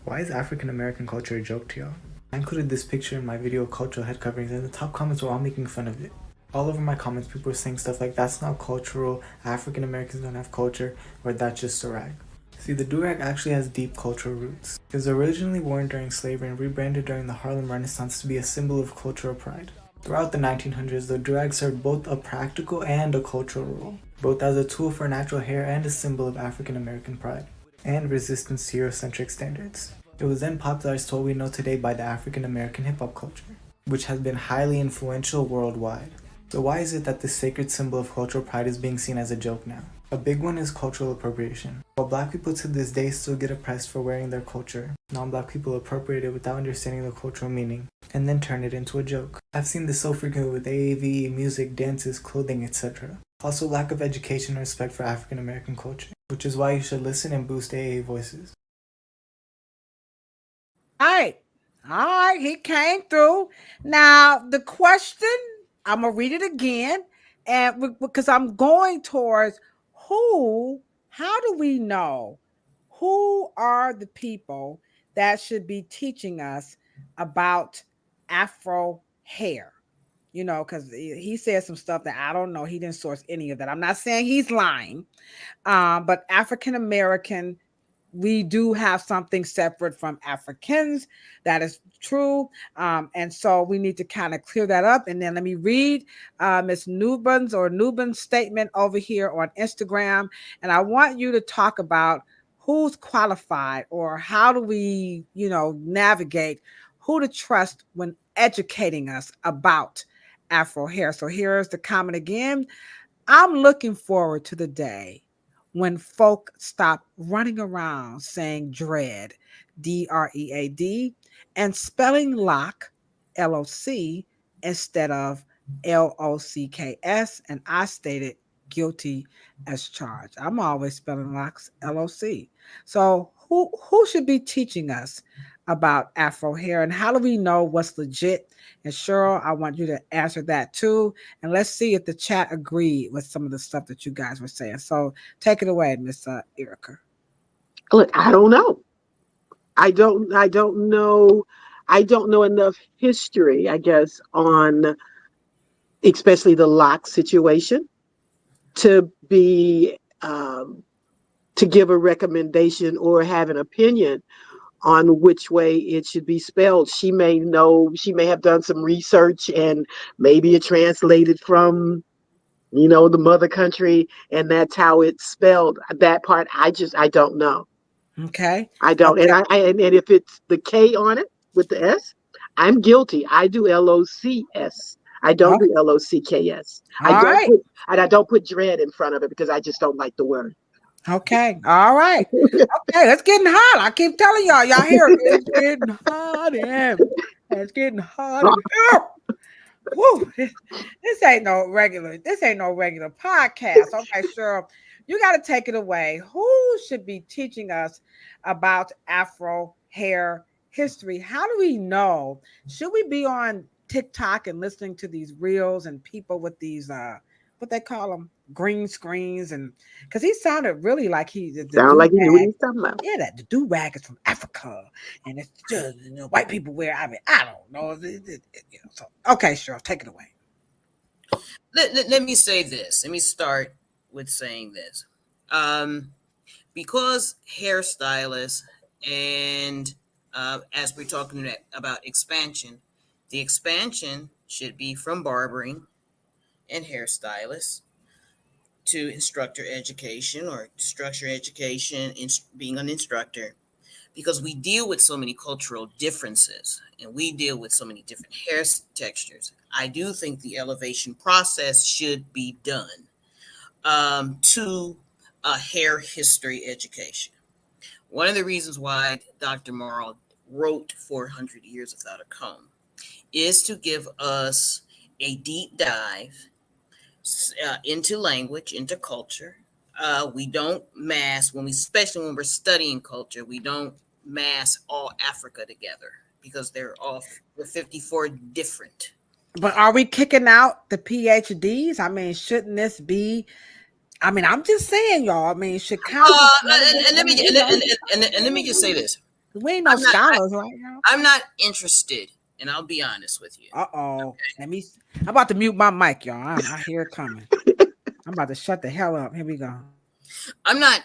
Why is African American culture a joke to y'all? I included this picture in my video of cultural head coverings, and the top comments were all making fun of it. All over my comments, people were saying stuff like, that's not cultural, African Americans don't have culture, or that's just a rag. See, the do-rag actually has deep cultural roots. It was originally worn during slavery and rebranded during the Harlem Renaissance to be a symbol of cultural pride. Throughout the 1900s, the do-rag served both a practical and a cultural role, both as a tool for natural hair and a symbol of African American pride, and resistance to Eurocentric standards. It was then popularized to what we know today by the African American hip-hop culture, which has been highly influential worldwide. So why is it that this sacred symbol of cultural pride is being seen as a joke now? A big one is cultural appropriation. While black people to this day still get oppressed for wearing their culture, non-black people appropriate it without understanding the cultural meaning, and then turn it into a joke. I've seen this so frequently with AAV, music, dances, clothing, etc. Also lack of education and respect for African American culture, which is why you should listen and boost AA voices. All right, he came through. Now, the question, I'm going to read it again, and because I'm going towards how do we know who are the people that should be teaching us about Afro hair? You know, because he said some stuff that I don't know. He didn't source any of that. I'm not saying he's lying, but African American, we do have something separate from Africans. That is true. And so we need to kind of clear that up. And then let me read Miss Nubans' statement over here on Instagram. And I want you to talk about who's qualified or how do we, navigate who to trust when educating us about Afro hair. So here's the comment again. I'm looking forward to the day when folk stop running around saying dread, D-R-E-A-D, and spelling lock, L-O-C, instead of L-O-C-K-S, and I stated guilty as charged. I'm always spelling locks, L-O-C. So who should be teaching us about Afro hair, and how do we know what's legit? And Cheryl, I want you to answer that too. And let's see if the chat agreed with some of the stuff that you guys were saying. So take it away, Miss Erica. Look, I don't know. I don't know. I don't know enough history, I guess, on especially the lock situation to be to give a recommendation or have an opinion on which way it should be spelled. She may know, she may have done some research and maybe it translated from, the mother country and that's how it's spelled. That part, I don't know. Okay. I don't. Okay. And if it's the K on it with the S, I'm guilty. I do L-O-C-S. I don't do L-O-C-K-S. I don't put dread in front of it because I just don't like the word. Okay. All right. Okay. It's getting hot. I keep telling y'all hear it. It's getting hot. It's getting hot. Woo. This ain't no regular podcast. Okay, sure. You got to take it away. Who should be teaching us about Afro hair history? How do we know? Should we be on TikTok and listening to these reels and people with these what they call them, green screens, and because he sounded really like the Sound like you knew what do-rag. he's talking about. Yeah, that the do-rag is from Africa, and it's just white people wear. I mean, I don't know. So, okay, Cheryl, take it away. Let me say this. Let me start with saying this. Because hairstylists and as we're talking about expansion, the expansion should be from barbering and hairstylists to instructor education or structure education in being an instructor, because we deal with so many cultural differences and we deal with so many different hair textures. I do think the elevation process should be done to a hair history education. One of the reasons why Dr. Morrow wrote 400 Years Without a Comb is to give us a deep dive into language, into culture. We don't mass especially when we're studying culture, we don't mass all Africa together because they're 54 different. But are we kicking out the PhDs? I mean, shouldn't this be? I mean, I'm just saying, y'all. I mean, should council and let me just say this: we ain't no scholars right now. I'm not interested, and I'll be honest with you. Okay. I'm about to mute my mic, y'all. I hear it coming. I'm about to shut the hell up. Here we go. I'm not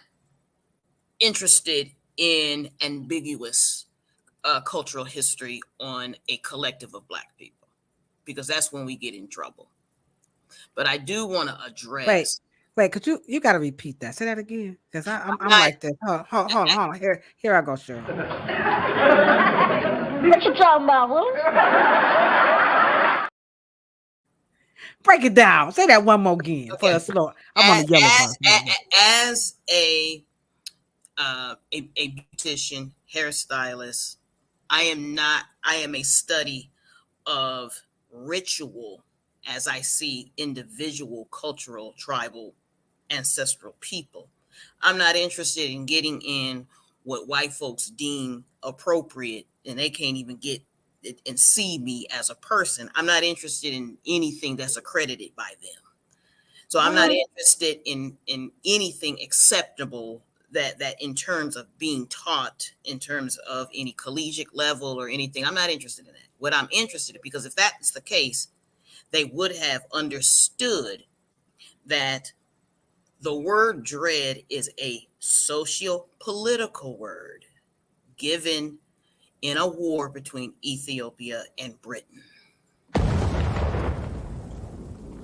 interested in ambiguous cultural history on a collective of Black people, because that's when we get in trouble. But I do want to address. Wait, could you got to repeat that? Say that again, because I'm like this. Hold on. Here I go, Cheryl. What you talking about, huh? Break it down. Say that one more again for us. Look, I'm on the yellow bus. As a beautician, hairstylist, I am a study of ritual as I see individual, cultural, tribal, ancestral people. I'm not interested in getting in what white folks deem appropriate, and they can't even get it and see me as a person. I'm not interested in anything that's accredited by them. So I'm not interested in anything acceptable that in terms of being taught, in terms of any collegiate level or anything. I'm not interested in that. What I'm interested in, because if that's the case, they would have understood that the word dread is a socio-political word given in a war between Ethiopia and Britain.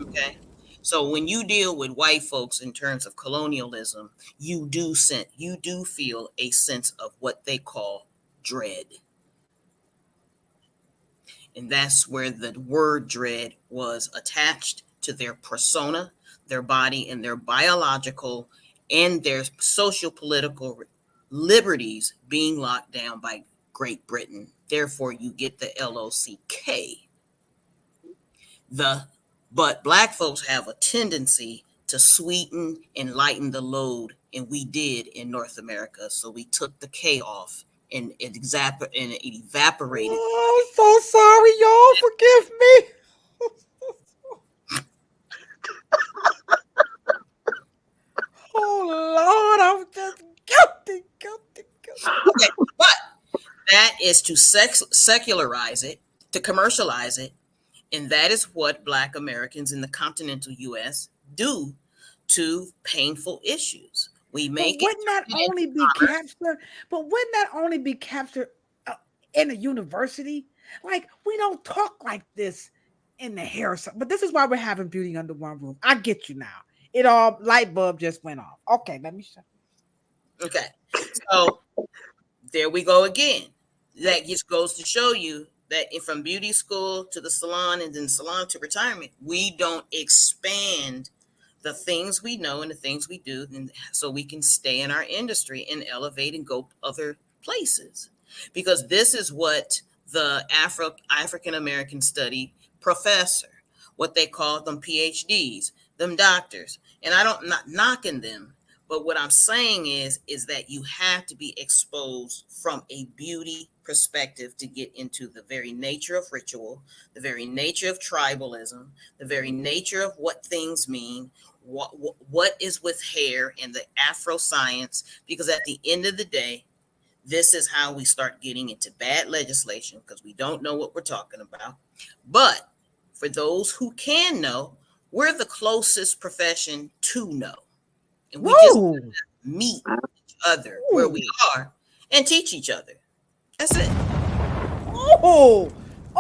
Okay? So when you deal with white folks in terms of colonialism, you do feel a sense of what they call dread. And that's where the word dread was attached to their persona, their body, and their biological and their social-political liberties being locked down by Great Britain. Therefore, you get the LOCK. But Black folks have a tendency to sweeten and lighten the load, and we did in North America. So we took the K off, and it evaporated. Oh, I'm so sorry, y'all. Forgive me. Oh, Lord, I'm just guilty. Okay, but that is to secularize it, to commercialize it, and that is what Black Americans in the continental U.S. do to painful issues. We make wouldn't that only be captured in a university? Like, we don't talk like this in the hair. But this is why we're having beauty under one roof. I get you now. It all light bulb just went off. Okay, let me show. Okay, so there we go again. That just goes to show you that from beauty school to the salon and then salon to retirement, we don't expand the things we know and the things we do, and so we can stay in our industry and elevate and go other places. Because this is what the African American study professor, what they call them PhDs, them doctors, and not knocking them, But what I'm saying is that you have to be exposed from a beauty perspective to get into the very nature of ritual, the very nature of tribalism, the very nature of what things mean, what is with hair and the Afro science, because at the end of the day, this is how we start getting into bad legislation because we don't know what we're talking about. But for those who can know, we're the closest profession to know. And we just meet each other where we are and teach each other. That's it.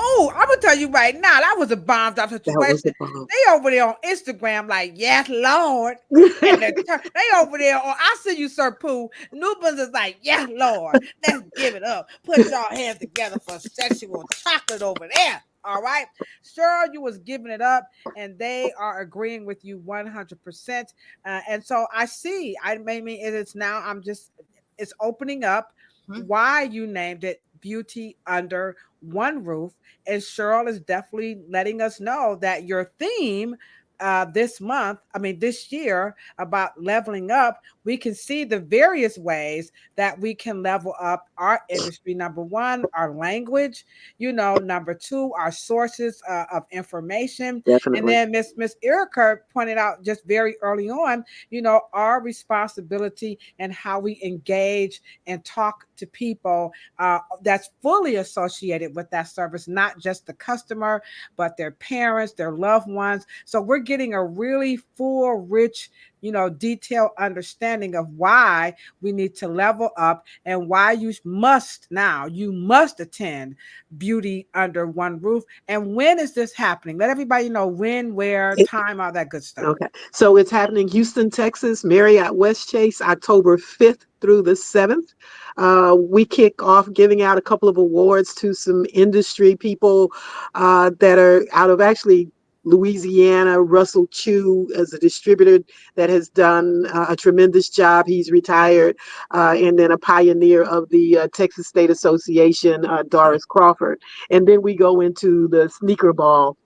I'm gonna tell you right now, that was a bombed out situation. They over there on Instagram, like, yes, Lord. And they over there on I see you, Sir Pooh. Nubans is like, yes, Lord. Let's give it up. Put y'all hands together for sexual chocolate over there. All right. Cheryl, you was giving it up, and they are agreeing with you 100%. And so I see, it's now, it's opening up why you named it Beauty Under One Roof. And Cheryl is definitely letting us know that your theme this year about leveling up, we can see the various ways that we can level up our industry. Number one, our language, number two, our sources of information. Definitely. And then Miss Erica pointed out just very early on, our responsibility and how we engage and talk to people that's fully associated with that service, not just the customer, but their parents, their loved ones. So we're getting a really full, rich, detailed understanding of why we need to level up and why you must attend Beauty Under One Roof. And when is this happening? Let everybody know when, where, time, all that good stuff. Okay. So it's happening Houston, Texas, Marriott Westchase, October 5th through the 7th. We kick off giving out a couple of awards to some industry people that are out of actually Louisiana. Russell Chu as a distributor that has done a tremendous job. He's retired. And then a pioneer of the Texas State Association, Doris Crawford. And then we go into the sneaker ball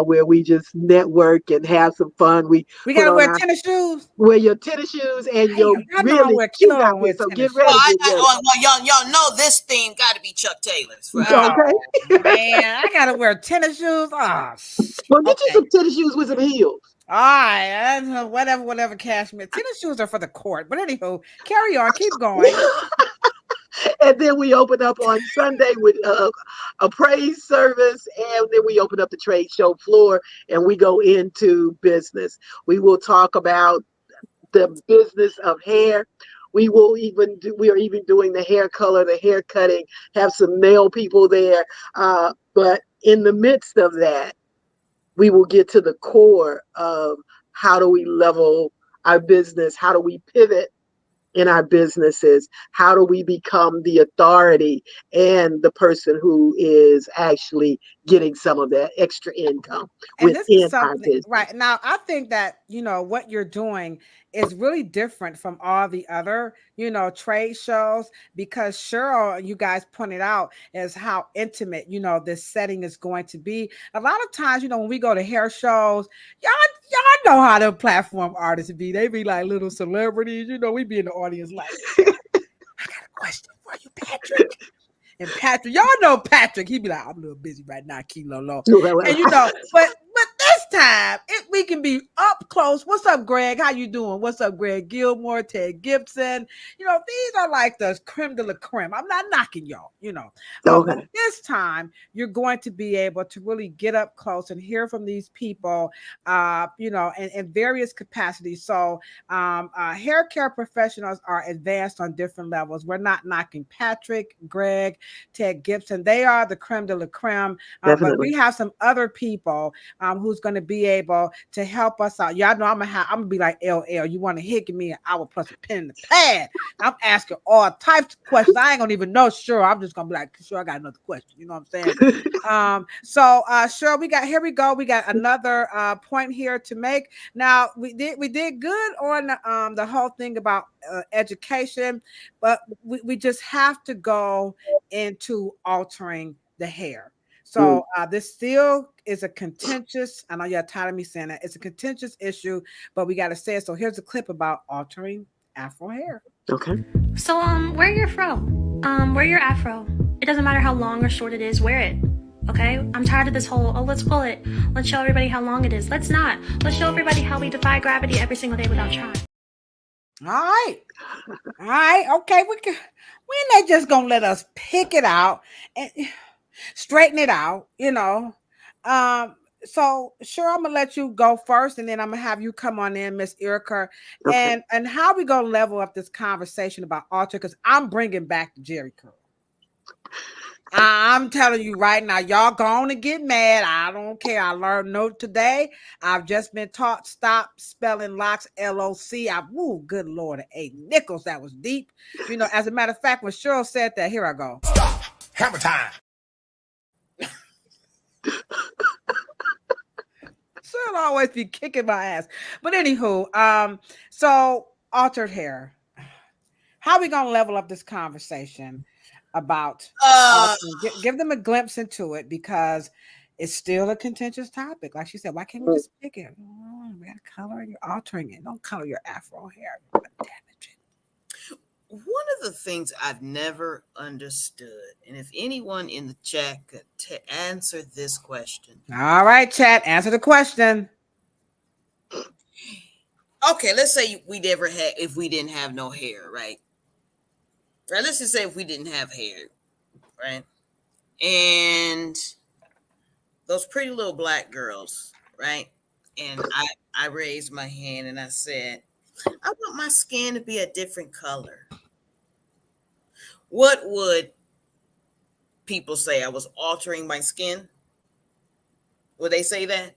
where we just network and have some fun. We got to wear tennis shoes. Wear your tennis shoes and your really cute outfit. So get ready. Y'all know this theme got to be Chuck Taylor's. Right? Okay. Man, I got to wear tennis shoes. Well, get you some tennis shoes with some heels. All right, whatever, cashmere. Tennis shoes are for the court. But anywho, carry on, keep going. And then we open up on Sunday with a praise service, and then we open up the trade show floor, and we go into business. We will talk about the business of hair. We are even doing the hair color, the hair cutting, have some nail people there. But in the midst of that, we will get to the core of how do we level our business? How do we pivot in our businesses? How do we become the authority and the person who is actually getting some of that extra income within our business? Right. Now, I think that, what you're doing is really different from all the other, trade shows, because Cheryl, you guys pointed out, is how intimate, this setting is going to be. A lot of times, when we go to hair shows, y'all know how the platform artists be. They be like little celebrities, we be in the audience like, I got a question for you, Patrick. And Patrick, y'all know Patrick, he be like, I'm a little busy right now, Kilo Low. And but this time we can be up close. What's up, Greg? How you doing? What's up, Greg Gilmore, Ted Gibson? These are like the creme de la creme. I'm not knocking y'all, But this time you're going to be able to really get up close and hear from these people, in various capacities. So hair care professionals are advanced on different levels. We're not knocking Patrick, Greg, Ted Gibson. They are the creme de la creme. But we have some other people who's going to be able to help us out. Y'all know I'm gonna be like LL. You want to hit me an hour plus a pen and a pad. I'm asking all types of questions. I ain't gonna even know. Sure, I'm just gonna be like, sure, I got another question. You know what I'm saying? Sure, here we go. We got another point here to make. Now we did good on the whole thing about education, but we just have to go into altering the hair. So this still is a contentious, I know you're tired of me saying that, it's a contentious issue, but we got to say it. So here's a clip about altering Afro Hair. Okay. So, wear your fro. Wear your afro. It doesn't matter how long or short it is, wear it. Okay? I'm tired of this whole, oh, let's pull it. Let's show everybody how long it is. Let's not. Let's show everybody how we defy gravity every single day without trying. All right. Okay. We're not just gonna let us pick it out and straighten it out, So sure, I'm gonna let you go first, and then I'm gonna have you come on in, Miss Erica, Okay. and how we gonna level up this conversation about alter, because I'm bringing back the Jerry curl. I'm telling you right now, y'all going to get mad. I don't care. I learned note today. I've just been taught stop spelling locks, LOC. Good Lord, 8 nickels. That was deep. As a matter of fact, when Cheryl said that, here I go. Stop. Hammer time. She'll always be kicking my ass. But anywho, so altered hair. How are we gonna level up this conversation about give them a glimpse into it, because it's still a contentious topic. Like she said, why can't we just pick it? We gotta color it, you're altering it. Don't color your afro hair. Damage it. One of the things I've never understood, and if anyone in the chat could answer this question. All right, chat, answer the question. Okay, let's say if we didn't have no hair, right? Right, let's just say if we didn't have hair, right? And those pretty little black girls, right? And I raised my hand and I said, I want my skin to be a different color. What would people say? I was altering my skin? Would they say that?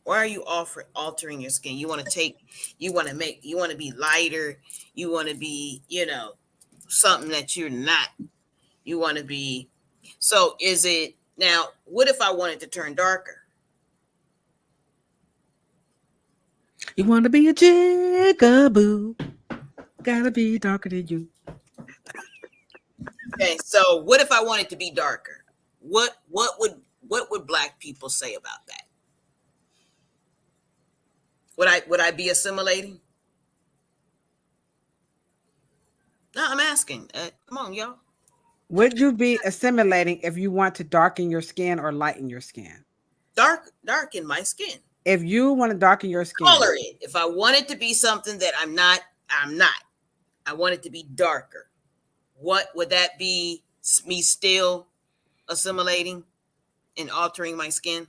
Why are you altering your skin? You want to be lighter. You want to be, something that you're not. You want to be. So is it now? What if I wanted to turn darker? You want to be a jigaboo. Gotta be darker than you. Okay, so what if I wanted to be darker? What would black people say about that? Would I be assimilating? No, I'm asking. Come on, y'all. Would you be assimilating if you want to darken your skin or lighten your skin? Darken my skin. If you want to darken your skin. Color it. If I want it to be something that I'm not. I want it to be darker. What would that be? Me still assimilating and altering my skin?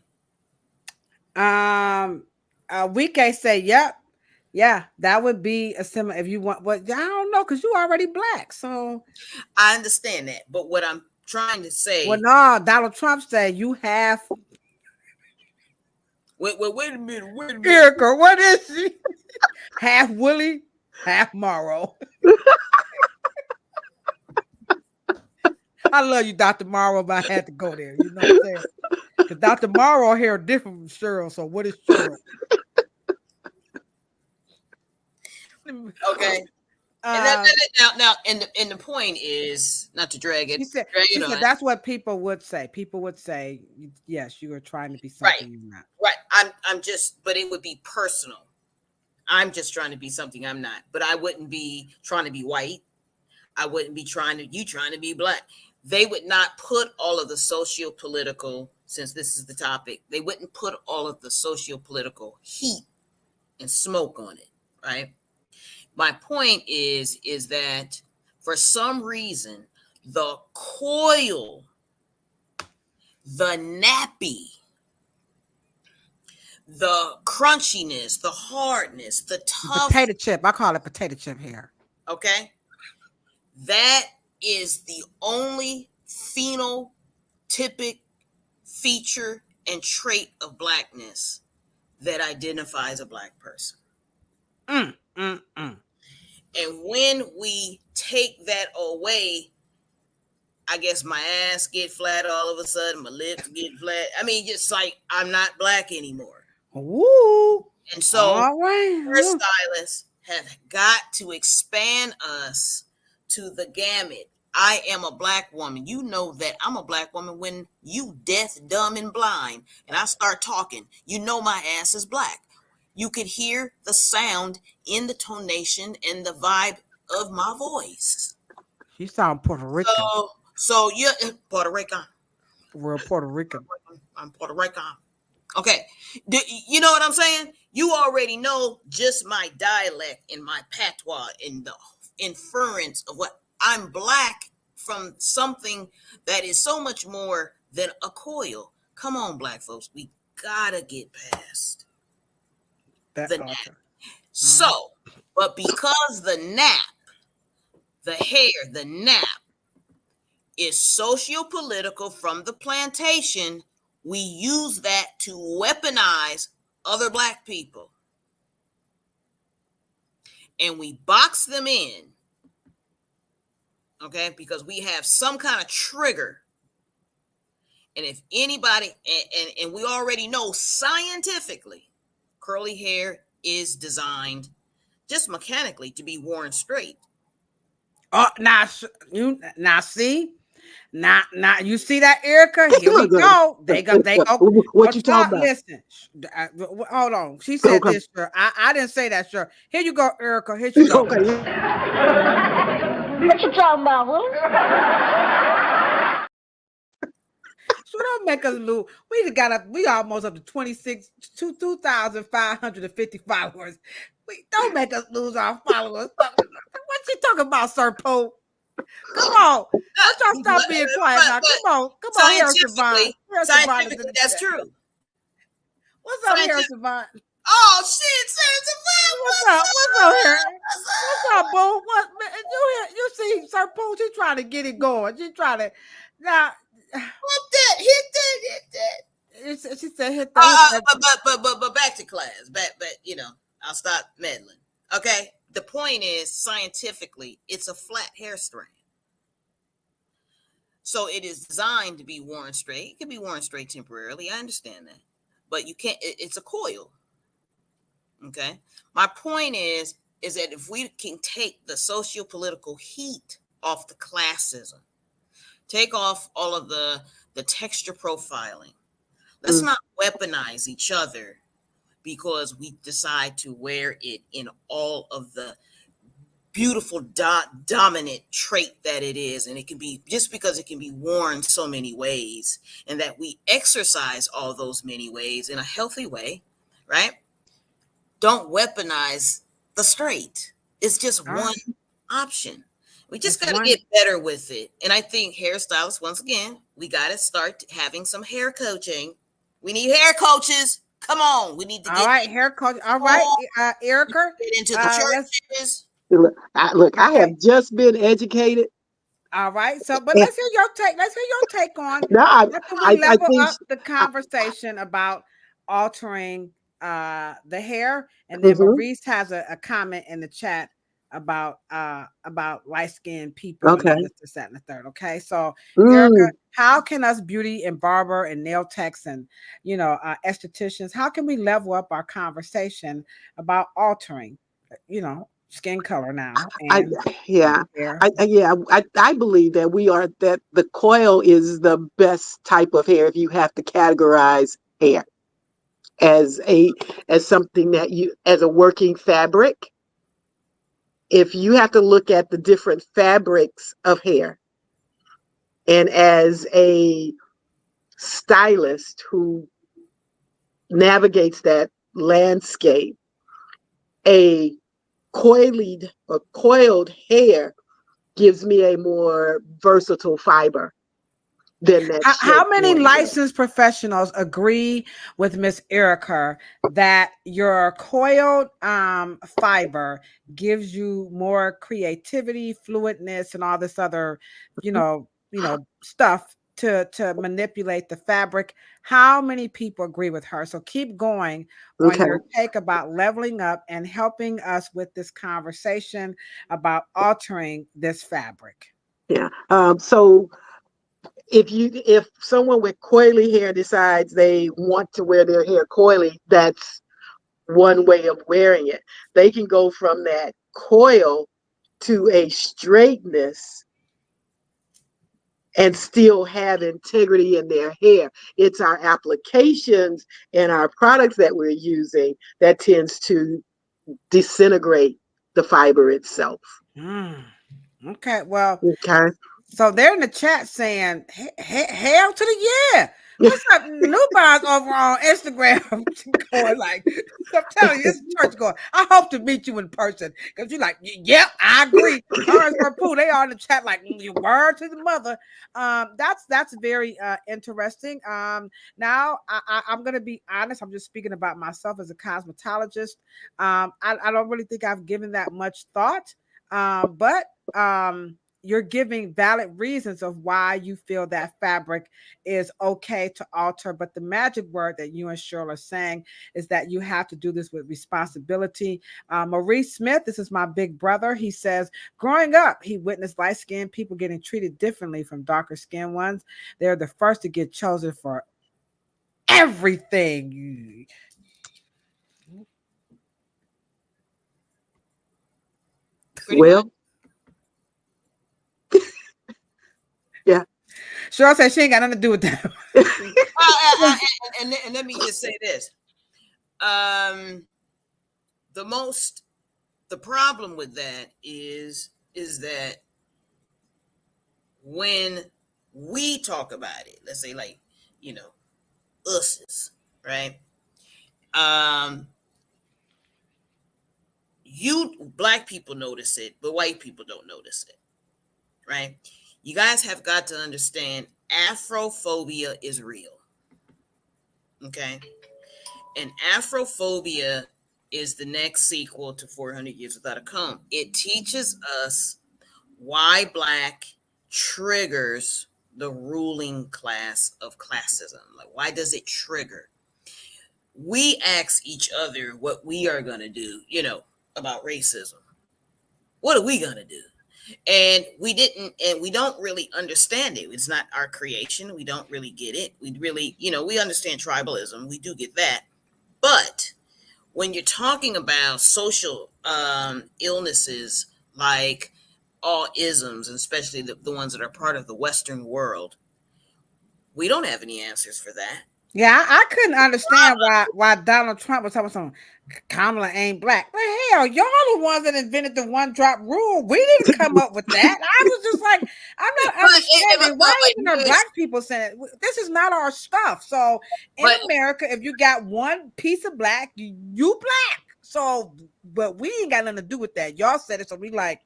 We can say, yep. Yeah, that would be a similar. If you want, I don't know, because you already black. So I understand that, but what I'm trying to say. Well, no, Donald Trump said you have. Wait a minute. Erica, what is she? Half Willie, half Morrow. I love you, Dr. Morrow, but I had to go there. You know what I'm saying? Because Dr. Morrow hair different from Cheryl. So what is Cheryl? Okay. Now, and the point is not to drag it. She said that's what people would say. People would say, yes, you are trying to be something you're not. Right. I'm just, but it would be personal. I'm just trying to be something I'm not. But I wouldn't be trying to be white. I wouldn't be trying to be black. They would not put all of the socio-political, since this is the topic, they wouldn't put all of the socio-political heat and smoke on it, right? My point is that for some reason, the coil, the nappy, the crunchiness, the hardness, the tough. Potato chip. I call it potato chip hair. Okay. That is the only phenotypic feature and trait of blackness that identifies a black person. And when we take that away, I guess my ass get flat all of a sudden, my lips get flat. I mean, just like I'm not black anymore. Ooh. And so hairstylists have got to expand us to the gamut. I am a black woman. You know that I'm a black woman when you deaf, dumb, and blind, and I start talking. You know my ass is black. you could hear the sound in the tonation and the vibe of my voice. You sound Puerto Rican. So you're Puerto Rican. We're Puerto Rican. I'm Puerto Rican. Okay. You know what I'm saying? You already know just my dialect and my patois and the inference of what I'm Black from something that is so much more than a coil. Come on, Black folks. We gotta get past that the nap. So, but because the nap is socio-political from the plantation, we use that to weaponize other Black people. And we box them in, okay, because we have some kind of trigger. And if anybody, and we already know scientifically, curly hair is designed just mechanically to be worn straight. Oh, now see that, Erica? Here we go. They go. What you talking about? Listen, hold on. She said this, sure. I didn't say that, sure. Here you go, Erica. Here you go. Okay. What you talking about? So don't make us lose. We almost up to 2,550 followers. Don't make us lose our followers. What you talking about, Sir Poe? Come on. Let's y'all stop being quiet now. Come on, Harrison Vaughn. Scientifically, that's true. What's up, Harrison Vaughn? Oh shit, Harrison Vaughn. What's up, Harrison? What's up, Boo? What you see, Sir Poe? She's trying to get it going. She's trying to now. Hit that. She said hit that. But back to class. But I'll stop meddling. Okay. The point is, scientifically, it's a flat hair strand. So it is designed to be worn straight. It can be worn straight temporarily. I understand that. But you can't, it's a coil. Okay. My point is that if we can take the socio-political heat off the classism, take off all of the texture profiling. Let's not weaponize each other because we decide to wear it in all of the beautiful dominant trait that it is. And it can be just because it can be worn so many ways, and that we exercise all those many ways in a healthy way, right? Don't weaponize the straight. It's just one option. We just got to get better with it. And I think hairstylists, once again, we got to start having some hair coaching. We need hair coaches. Come on. We need to get hair coach. All right, Erica. Get into the churches. Look, I have just been educated. All right. So, but let's hear your take. Let's hear your take on I think up the conversation about altering the hair. And then Maurice has a comment in the chat about light-skinned people. Okay. This, that, and the third. Okay. So Erica, how can us beauty and barber and nail techs and estheticians, how can we level up our conversation about altering, skin color now? I believe that the coil is the best type of hair if you have to categorize hair as something that as a working fabric. If you have to look at the different fabrics of hair, and as a stylist who navigates that landscape, a coiled hair gives me a more versatile fiber than that. How many licensed professionals agree with Miss Erica that your coiled fiber gives you more creativity, fluidness, and all this other, stuff to manipulate the fabric? How many people agree with her? So keep going on your take about leveling up and helping us with this conversation about altering this fabric. Yeah. So if someone with coily hair decides they want to wear their hair coily, that's one way of wearing it. They can go from that coil to a straightness and still have integrity in their hair. It's our applications and our products that we're using that tends to disintegrate the fiber itself. Okay, well, Okay. so they're in the chat saying, hell to the yeah. What's up? Nobody's over on Instagram going like, I'm telling you, it's church going. I hope to meet you in person because you're like, yep, I agree. Ours for Pooh, they are in the chat like, your word to the mother. That's very interesting. Now I'm gonna be honest. I'm just speaking about myself as a cosmetologist. I don't really think I've given that much thought. But you're giving valid reasons of why you feel that fabric is okay to alter. But the magic word that you and Cheryl are saying is that you have to do this with responsibility. Maurice Smith, this is my big brother. He says, growing up, he witnessed light-skinned people getting treated differently from darker-skinned ones. They're the first to get chosen for everything. Well, yeah. Cheryl said she ain't got nothing to do with that. And let me just say this. The problem with that is that when we talk about it, let's say like, us, right? You black people notice it, but white people don't notice it, right? You guys have got to understand Afrophobia is real. Okay. And Afrophobia is the next sequel to 400 Years Without a Comb. It teaches us why black triggers the ruling class of classism. Like, why does it trigger? We ask each other what we are going to do, about racism. What are we going to do? And we don't really understand it. It's not our creation. We don't really get it. We really, we understand tribalism. We do get that. But when you're talking about social illnesses like all isms, and especially the ones that are part of the Western world, we don't have any answers for that. Yeah, I couldn't understand why Donald Trump was talking something. Kamala ain't black. But hell, y'all the ones that invented the one drop rule. We didn't come up with that. I was just like, I'm not understanding why even are black people saying it? This is not our stuff. So in America, if you got one piece of black, you black. So, but we ain't got nothing to do with that. Y'all said it, so we like,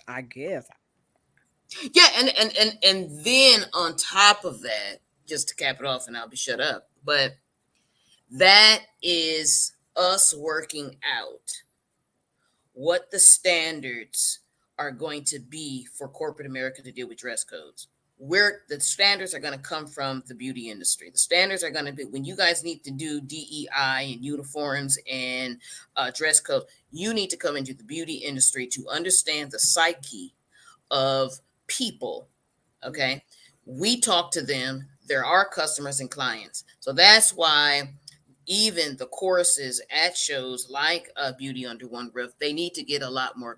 I guess. Yeah, and then on top of that, just to cap it off, and I'll be shut up. But that is us working out what the standards are going to be for corporate America to deal with dress codes. Where the standards are going to come from the beauty industry. The standards are going to be when you guys need to do DEI and uniforms and dress code. You need to come into the beauty industry to understand the psyche of people. Okay, we talk to them. They're our customers and clients. So that's why even the choruses at shows like Beauty Under One Roof, they need to get a lot more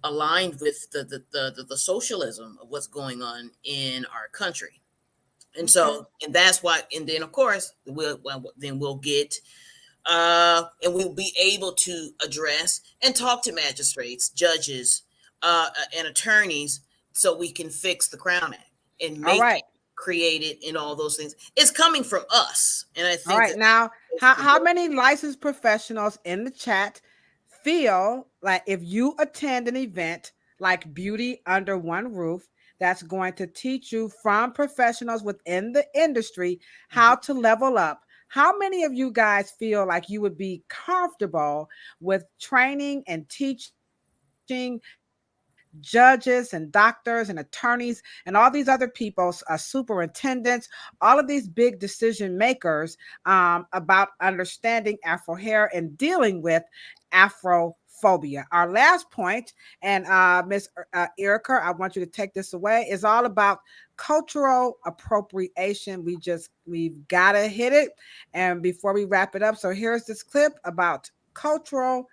aligned with the socialism of what's going on in our country. And so, and that's why, and then of course, we'll get and we'll be able to address and talk to magistrates, judges, and attorneys so we can fix the Crown Act and make it created and all those things. It's coming from us. And I think all right, now how many licensed professionals in the chat feel like if you attend an event like Beauty Under One Roof that's going to teach you from professionals within the industry how to level up, how many of you guys feel like you would be comfortable with training and teaching judges and doctors and attorneys and all these other people, superintendents, all of these big decision makers about understanding Afro hair and dealing with Afrophobia? Our last point, and Miss Erica, I want you to take this away, is all about cultural appropriation. We've got to hit it. And before we wrap it up, so here's this clip about cultural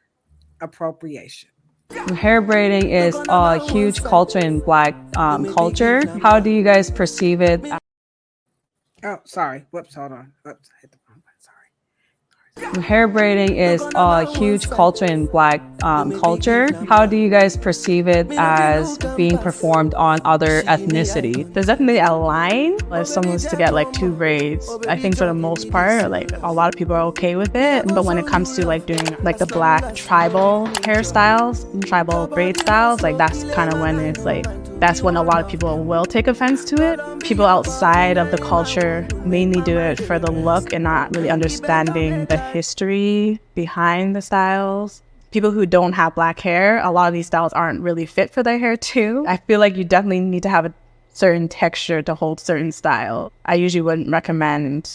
appropriation. Hair braiding is a huge culture in Black culture. How do you guys perceive it? Oh, sorry. Whoops, hold on. Whoops, I hit the wrong button. Sorry. Hair braiding is a huge culture in Black culture. How do you guys perceive it as being performed on other ethnicities? There's definitely a line. If someone was to get like 2 braids, I think for the most part, like a lot of people are okay with it. But when it comes to like doing like the Black tribal hairstyles, tribal braid styles, like that's kind of when it's like, that's when a lot of people will take offense to it. People outside of the culture mainly do it for the look and not really understanding the history behind the styles. People who don't have Black hair, a lot of these styles aren't really fit for their hair too. I feel like you definitely need to have a certain texture to hold certain style. I usually wouldn't recommend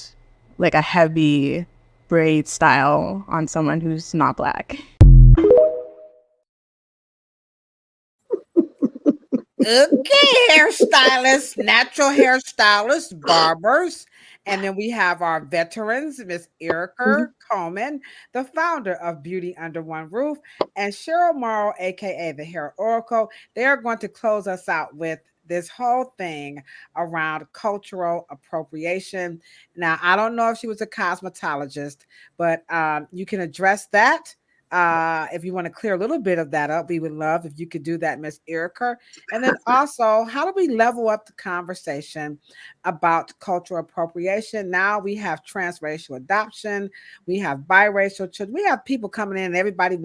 like a heavy braid style on someone who's not Black. Okay, hairstylists, natural hairstylists, barbers. And then we have our veterans, Miss Erica Coleman, the founder of Beauty Under One Roof, and Cheryl Morrow, aka the Hair Oracle. They're going to close us out with this whole thing around cultural appropriation. Now, I don't know if she was a cosmetologist, but you can address that. If you want to clear a little bit of that up, we would love if you could do that, Miss Erica. And then also, how do we level up the conversation about cultural appropriation? Now we have transracial adoption, we have biracial children, we have people coming in and everybody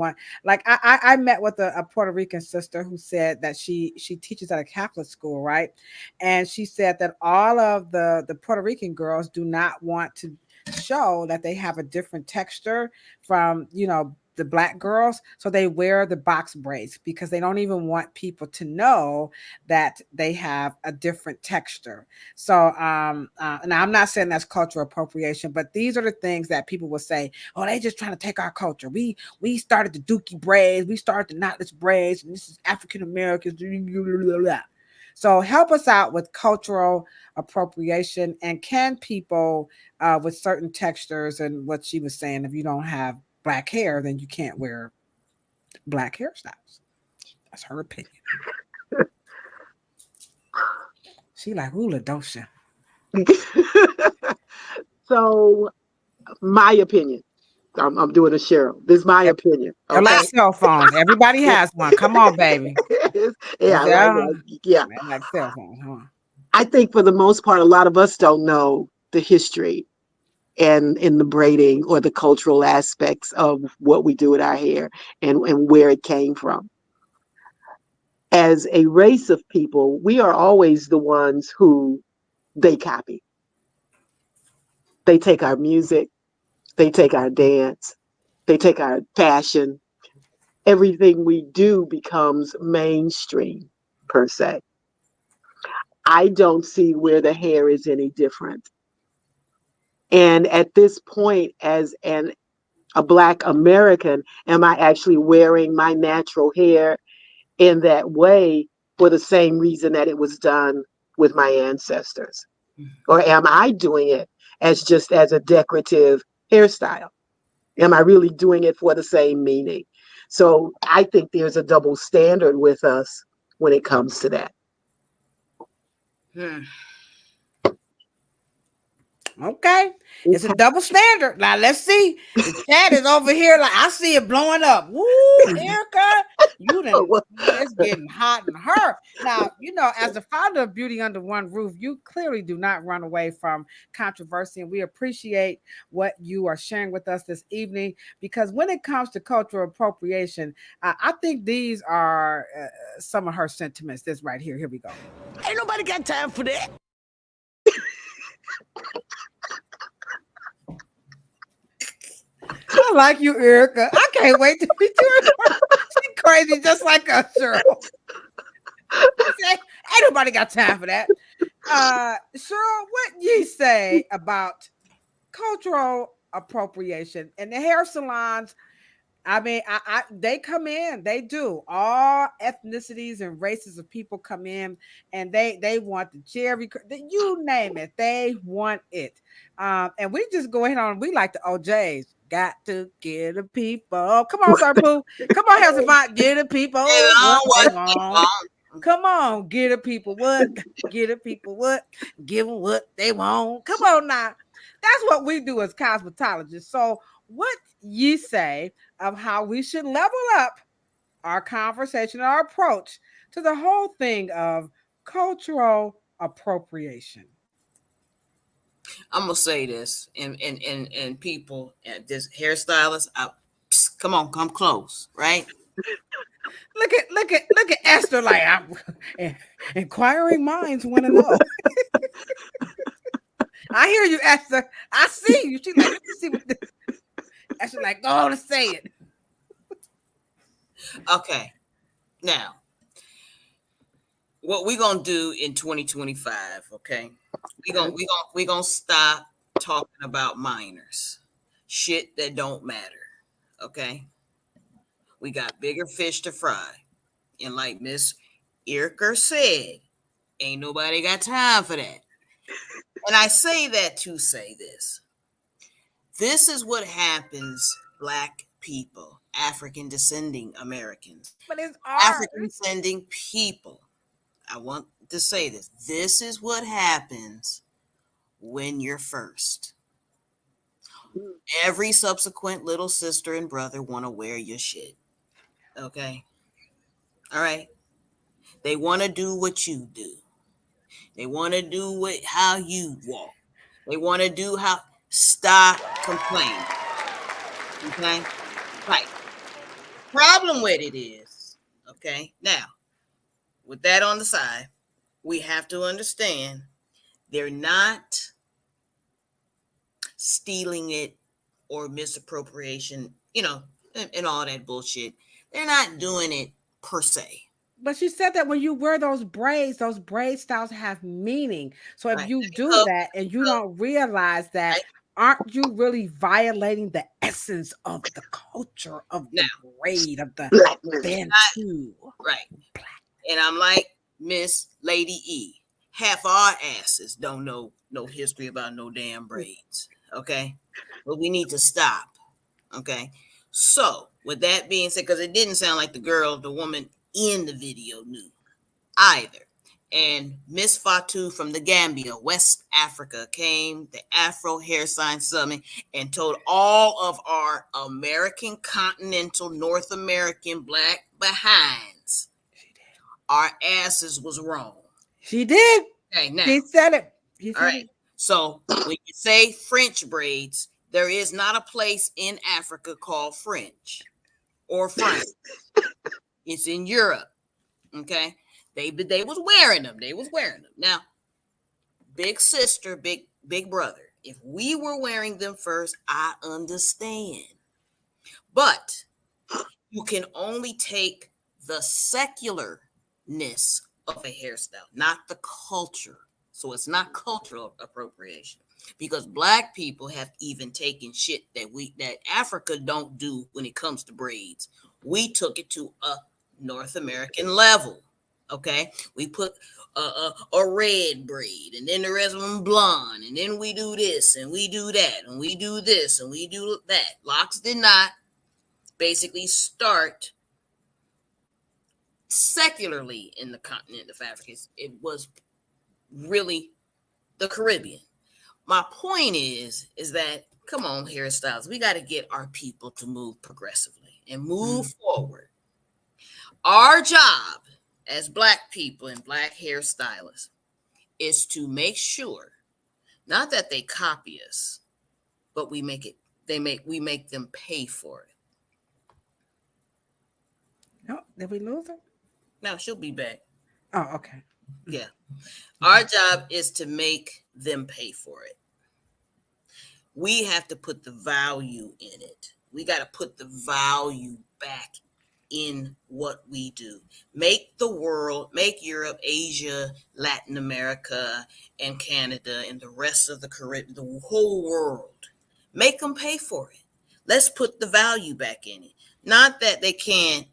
like I met with a Puerto Rican sister who said that she teaches at a Catholic school, right? And she said that all of the Puerto Rican girls do not want to show that they have a different texture from, the Black girls, so they wear the box braids because they don't even want people to know that they have a different texture. So now I'm not saying that's cultural appropriation, but these are the things that people will say, oh, they just trying to take our culture. We started the dookie braids, we started the knotless braids, and this is African Americans. So help us out with cultural appropriation, and can people with certain textures, and what she was saying, if you don't have Black hair, then you can't wear Black hairstyles. That's her opinion. She like, ooh, Ladosha. So, my opinion. I'm doing a Cheryl. This is my opinion. Okay? Like cell phones. Everybody has one. Come on, baby. Yeah. Like cell phones, huh? I think for the most part, a lot of us don't know the history and in the braiding or the cultural aspects of what we do with our hair and where it came from. As a race of people, we are always the ones who they copy. They take our music, they take our dance, they take our fashion. Everything we do becomes mainstream, per se. I don't see where the hair is any different. And at this point, as a Black American, am I actually wearing my natural hair in that way for the same reason that it was done with my ancestors? Or am I doing it as a decorative hairstyle? Am I really doing it for the same meaning? So I think there's a double standard with us when it comes to that. Okay, it's a double standard. Now let's see. The chat is over here, like I see it blowing up. Woo, Erica, it's getting hot in her. Now, as the founder of Beauty Under One Roof, you clearly do not run away from controversy, and we appreciate what you are sharing with us this evening. Because when it comes to cultural appropriation, I think these are some of her sentiments. This right here. Here we go. Ain't nobody got time for that. I like you, Erica. I can't wait to meet you. She's crazy, just like us, Cheryl. Ain't nobody got time for that. Cheryl, what you say about cultural appropriation and the hair salons? I mean, they come in, they do. All ethnicities and races of people come in, and they want the cherry, you name it, they want it. And we just go ahead on. We like the OJs. got to get the people. Come on, Sir Pooh. Come on, Harrison Font. Get the people what they want. Come on, get the people what? Get the people what? Give them what they want. Come on now. That's what we do as cosmetologists. So, what you say of how we should level up our conversation, our approach to the whole thing of cultural appropriation? I'm gonna say this, and people, this hairstylist, come on, come close, right? Look at Esther, like, inquiring minds want to know. I hear you, Esther. I see you. She's like, let me see what this. Esther, like, go on and say it. Okay, now what we gonna do in 2025? Okay, we gonna stop talking about minors, shit that don't matter. Okay, we got bigger fish to fry, and like Miss Irker said, ain't nobody got time for that. And I say that to say this. This is what happens, Black people, African descending Americans, but it's African descending people. I want to say this. This is what happens when you're first. Every subsequent little sister and brother want to wear your shit. Okay? All right? They want to do what you do. They want to do how you walk. They want to do how. Stop complaining. Okay? Right. Problem with it is, okay, now, with that on the side, we have to understand they're not stealing it or misappropriation, and all that bullshit. They're not doing it per se. But you said that when you wear those braid styles have meaning. So if you do that and you don't realize that, aren't you really violating the essence of the culture of the braid, of the Bantu? Right. And I'm like Miss Lady E. Half our asses don't know no history about no damn braids. Okay. But we need to stop. Okay. So with that being said, because it didn't sound like the woman in the video knew either. And Miss Fatu from the Gambia, West Africa, came the Afro Hair Science Summit and told all of our American continental North American Black behinds our asses was wrong. She did. Okay, now she said it. All right. So when you say French braids, there is not a place in Africa called French or France. It's in Europe. Okay. They was wearing them. Now, big sister, big brother. If we were wearing them first, I understand. But you can only take the secularness of a hairstyle, not the culture. So it's not cultural appropriation, because Black people have even taken shit that Africa don't do when it comes to braids. We took it to a North American level. Okay, we put a red braid, and then the rest of them blonde, and then we do this, and we do that, and we do this, and we do that. Locks did not basically start secularly in the continent of Africa. It was really the Caribbean. My point is that, come on, hairstyles, we got to get our people to move progressively and move forward. Our job as Black people and Black hairstylists is to make sure, not that they copy us, but we make them pay for it. No, did we lose her? No, she'll be back. Oh, okay. Yeah. Our job is to make them pay for it. We have to put the value in it. We got to put the value back in what we do. Make the world, make Europe, Asia, Latin America, and Canada, and the rest of the Caribbean, the whole world, make them pay for it. Let's put the value back in it. Not that they can't,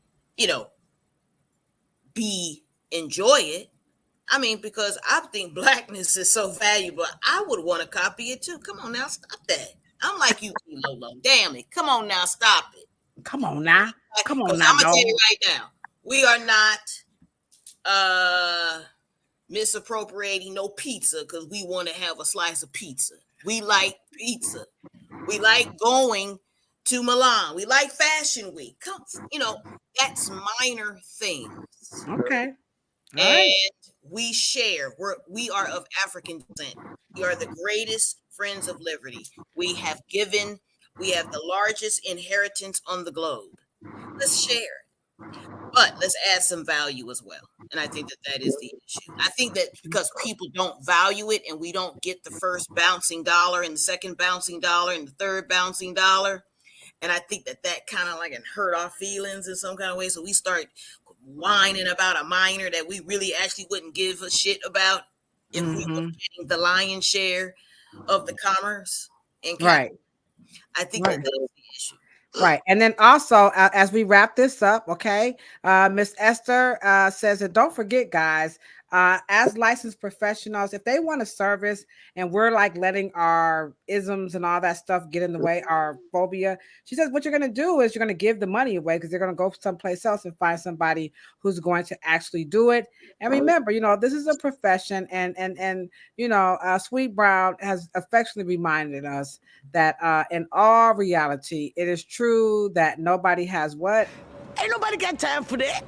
enjoy it. I mean, because I think Blackness is so valuable, I would want to copy it too. Come on now, stop that. I'm like you, Lolo. Damn it. Come on now. Stop it. Come on now. Come on now, I'm going to tell dog. you right now. We are not misappropriating no pizza because we want to have a slice of pizza. We like pizza. We like going to Milan. We like Fashion Week. Come, that's minor things. Okay. All and right. we share. We are of African descent. We are the greatest friends of liberty. We have given. We have the largest inheritance on the globe. Let's share it. But let's add some value as well. And I think that is the issue. I think that because people don't value it and we don't get the first bouncing dollar and the second bouncing dollar and the third bouncing dollar. And I think that kind of like hurt our feelings in some kind of way. So we start whining about a minor that we really actually wouldn't give a shit about if we were getting the lion's share of the commerce. And right. I think that is the issue. Right. And then also, as we wrap this up, okay, Miss Esther says that don't forget, guys, as licensed professionals, if they want a service and we're like letting our isms and all that stuff get in the way, our phobia, she says what you're going to do is you're going to give the money away because they're going to go someplace else and find somebody who's going to actually do it. And remember, this is a profession, and Sweet Brown has affectionately reminded us that in all reality, it is true that nobody has what? Ain't nobody got time for that.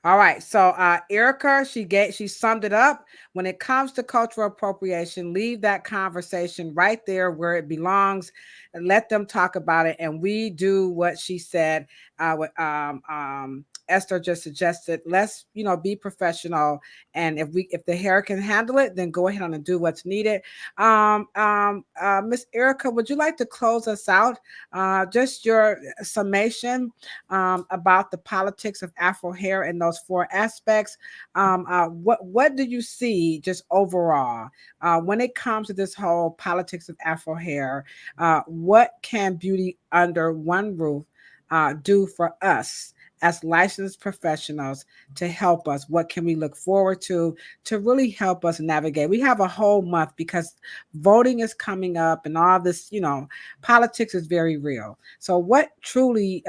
All right. So Erica, she summed it up. When it comes to cultural appropriation, leave that conversation right there where it belongs and let them talk about it. And we do what she said. Esther just suggested, let's be professional, and if the hair can handle it, then go ahead and do what's needed. Miss Erica, would you like to close us out? Just your summation about the politics of Afro hair and those 4 aspects. What do you see just overall when it comes to this whole politics of Afro hair? What can beauty under one roof do for us as licensed professionals to help us? What can we look forward to really help us navigate? We have a whole month because voting is coming up and all this, politics is very real. So what truly,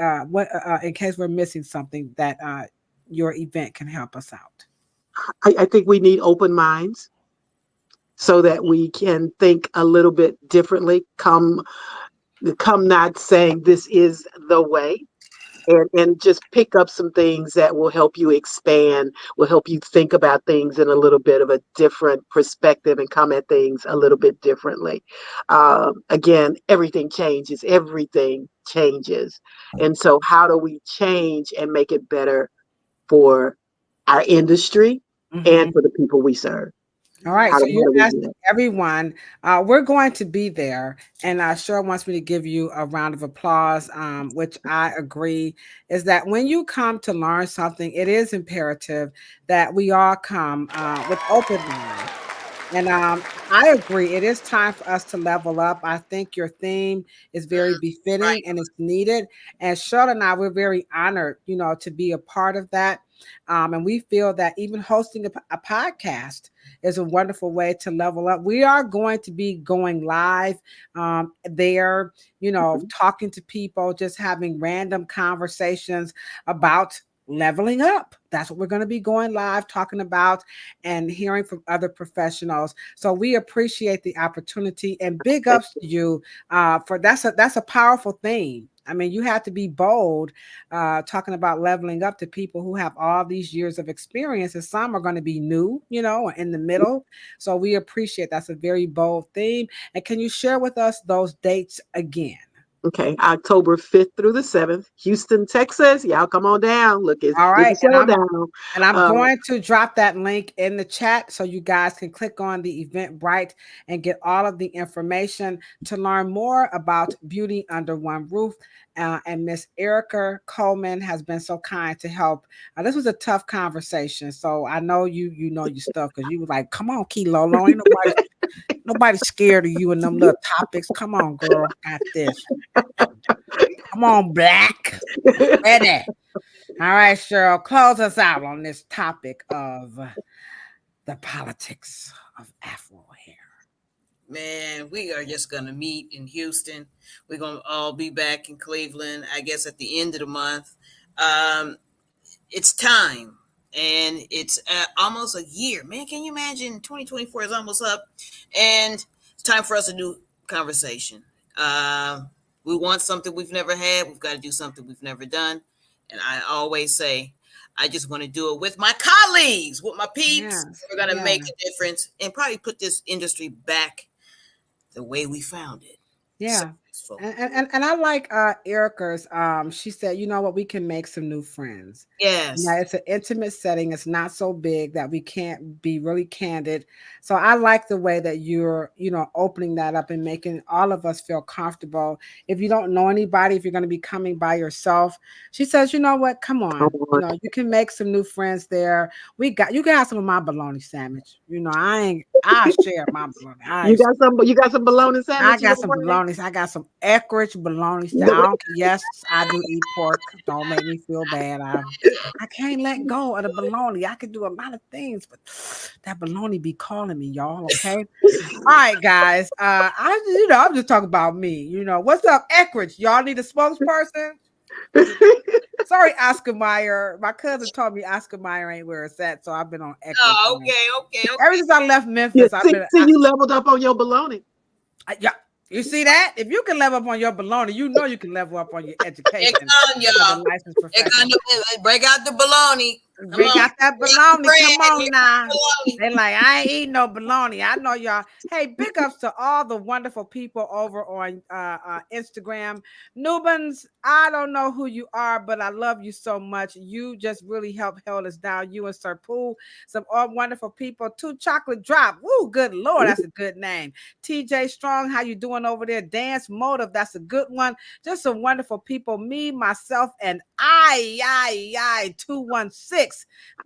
in case we're missing something, that your event can help us out? I think we need open minds so that we can think a little bit differently, come not saying this is the way, and just pick up some things that will help you expand, will help you think about things in a little bit of a different perspective and come at things a little bit differently. Again, everything changes. And so how do we change and make it better for our industry and for the people we serve? All right, so you're asking everyone. We're going to be there, and Cheryl wants me to give you a round of applause, which I agree, is that when you come to learn something, it is imperative that we all come with open minds. And I agree, it is time for us to level up. I think your theme is very befitting and it's needed. And Cheryl and I, we're very honored, to be a part of that. And we feel that even hosting a podcast is a wonderful way to level up. We are going to be going live there, talking to people, just having random conversations about leveling up. That's what we're going to be going live talking about and hearing from other professionals. So we appreciate the opportunity, and big ups to you for that's a powerful thing. I mean, you have to be bold talking about leveling up to people who have all these years of experience, and some are going to be new, or in the middle. So we appreciate that's a very bold theme. And can you share with us those dates again? Okay, October 5th through the 7th, Houston, Texas. Y'all come on down. Look, it's all right. And I'm going to drop that link in the chat so you guys can click on the Eventbrite and get all of the information to learn more about Beauty Under One Roof. And Miss Erica Coleman has been so kind to help. This was a tough conversation, so I know you know your stuff because you were like, "Come on, Kilo, ain't nobody scared of you and them little topics. Come on, girl, got this. Come on, Black, ready." All right, Cheryl, close us out on this topic of the politics of Afro hair. Man, we are just going to meet in Houston. We're going to all be back in Cleveland, I guess, at the end of the month. It's time. And it's almost a year. Man, can you imagine? 2024 is almost up. And it's time for us to do conversation. We want something we've never had. We've got to do something we've never done. And I always say, I just want to do it with my colleagues, with my peeps. Yes, We're going to make yes. a difference and probably put this industry back the way we found it. Yeah. Successful. And I like Erica's. She said, you know what, we can make some new friends. Yes. Now, it's an intimate setting. It's not so big that we can't be really candid. So I like the way that you're, opening that up and making all of us feel comfortable. If you don't know anybody, if you're going to be coming by yourself, she says, you know what, come on. You can make some new friends there. You can have some of my bologna sandwich. I share my bologna. You got some bologna sandwich? I got some bologna. I got some Eckrich bologna. Yes, I do eat pork. Don't make me feel bad. I can't let go of the bologna. I can do a lot of things, but that bologna be calling me, y'all. Okay. All right, guys. I'm just talking about me. What's up, Eckrich? Y'all need a spokesperson? Sorry, Oscar Mayer. My cousin told me Oscar Mayer ain't where it's at, so I've been on Eckrich. Oh, okay. Ever since I left Memphis, you leveled up on your bologna. Yeah. You see that? If you can level up on your bologna, you can level up on your education. Y'all. Break out the bologna. Break out that bologna. Come on now. They're like, I ain't eating no bologna. I know y'all. Hey, big ups to all the wonderful people over on Instagram. Nubans, I don't know who you are, but I love you so much. You just really helped hold us down. You and Sir Pooh, some wonderful people. 2 Chocolate Drop. Woo, good Lord, that's a good name. TJ Strong, how you doing over there? Dance Motive, that's a good one. Just some wonderful people. Me, myself, and I 216.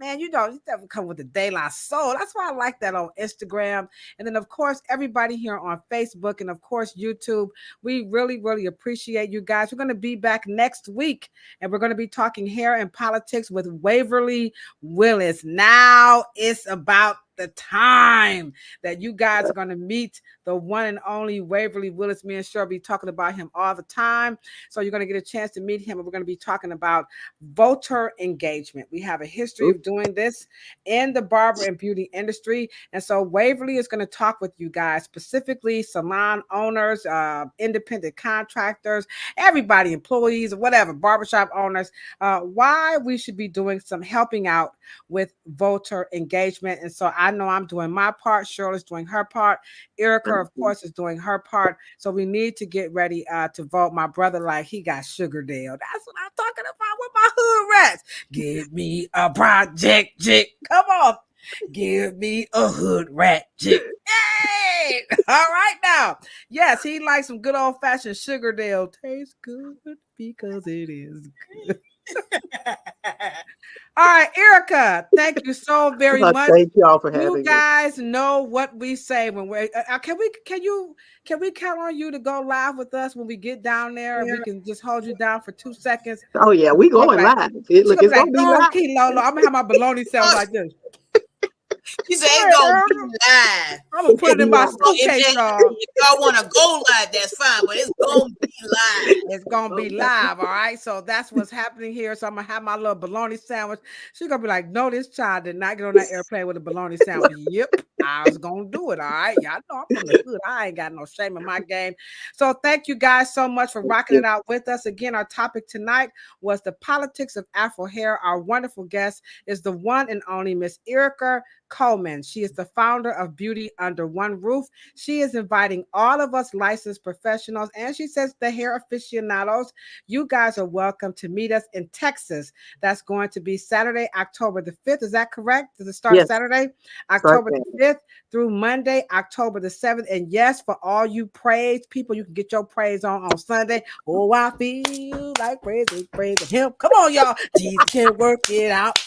Man, you never come with the De La Soul. That's why I like that on Instagram. And then, of course, everybody here on Facebook and, of course, YouTube. We really, really appreciate you guys. We're going to be back next week, and we're going to be talking hair and politics with Waverly Willis. Now it's about the time that you guys are going to meet the one and only Waverly Willis. Me and Cheryl be talking about him all the time. So you're going to get a chance to meet him. And we're going to be talking about voter engagement. We have a history of doing this in the barber and beauty industry. And so Waverly is going to talk with you guys, specifically salon owners, independent contractors, everybody, employees, whatever, barbershop owners, why we should be doing some helping out with voter engagement. And so I know I'm doing my part. Cheryl is doing her part. Erica, of course, is doing her part. So we need to get ready to vote. My brother, like, he got Sugardale. That's what I'm talking about with my hood rats. Give me a project chick. Come on. Give me a hood rat chick. Hey! All right now. Yes, he likes some good old-fashioned Sugardale. Tastes good because it is good. All right, Erica, thank you so very much. Thank you all for having me. You guys know what we say when we're can we count on you to go live with us when we get down there? We can just hold you down for 2 seconds. Oh yeah, we going live. It's gonna be live. Lolo, I'm gonna have my bologna sound like this. She said it's gonna be live. I'm gonna put it in my suitcase, y'all. If y'all want to go live, that's fine, but it's gonna be live. It's gonna be live, all right. So that's what's happening here. So I'm gonna have my little bologna sandwich. She's gonna be like, "No, this child did not get on that airplane with a bologna sandwich." Yep, I was gonna do it. All right, y'all know I'm from the hood. I ain't got no shame in my game. So thank you guys so much for rocking it out with us. Again, our topic tonight was the politics of Afro hair. Our wonderful guest is the one and only Miss Erica Coleman. She is the founder of Beauty Under One Roof. She is inviting all of us licensed professionals, and she says the hair aficionados, you guys are welcome to meet us in Texas. That's going to be Saturday, October the 5th. Is that correct? Does it start Saturday, October the 5th through Monday, October the 7th? And yes, for all you praise people, you can get your praise on Sunday. Oh, I feel like praising him. Come on, y'all. Jesus can work it out.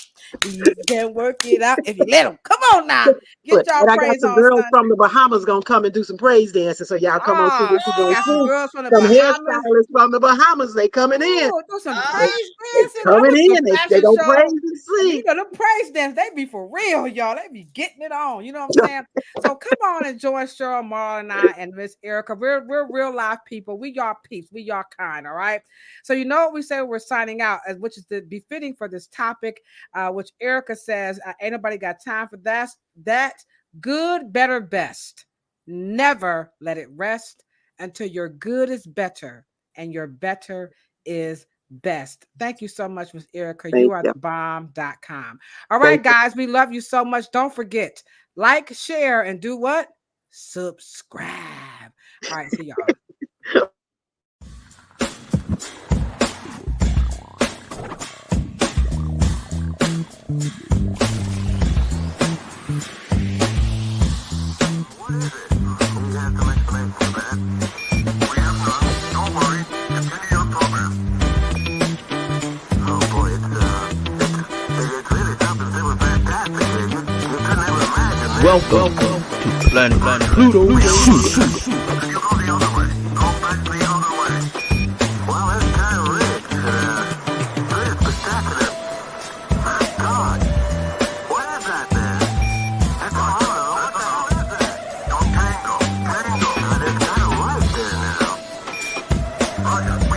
We can work it out if you let them. Come on now. Get y'all And I got praise some on girls Sunday. from the Bahamas gonna come and do some praise dancing. So y'all come on, see what you gonna Got some see. girls from the Some Bahamas. hairstylists from the Bahamas, they coming in. Ooh, do some Ah. praise They dancing. coming What's the in. They fashion don't show? praise and sing. You know, the praise dance, they be for real, y'all. They be getting it on. You know what I'm saying? So come on and join Cheryl Morrow and I and Miss Erica. We're real life people. We y'all peeps. We y'all kind, all right? So you know what we say we're signing out, which is befitting for this topic, which Erica says, ain't nobody got time for that. Good, better, best. Never let it rest until your good is better and your better is best. Thank you so much, Miss Erica. You are the bomb.com. All right, guys, we love you so much. Don't forget, like, share, and do what? Subscribe. All right, see y'all. Welcome to Planet Pluto. Oh, yeah.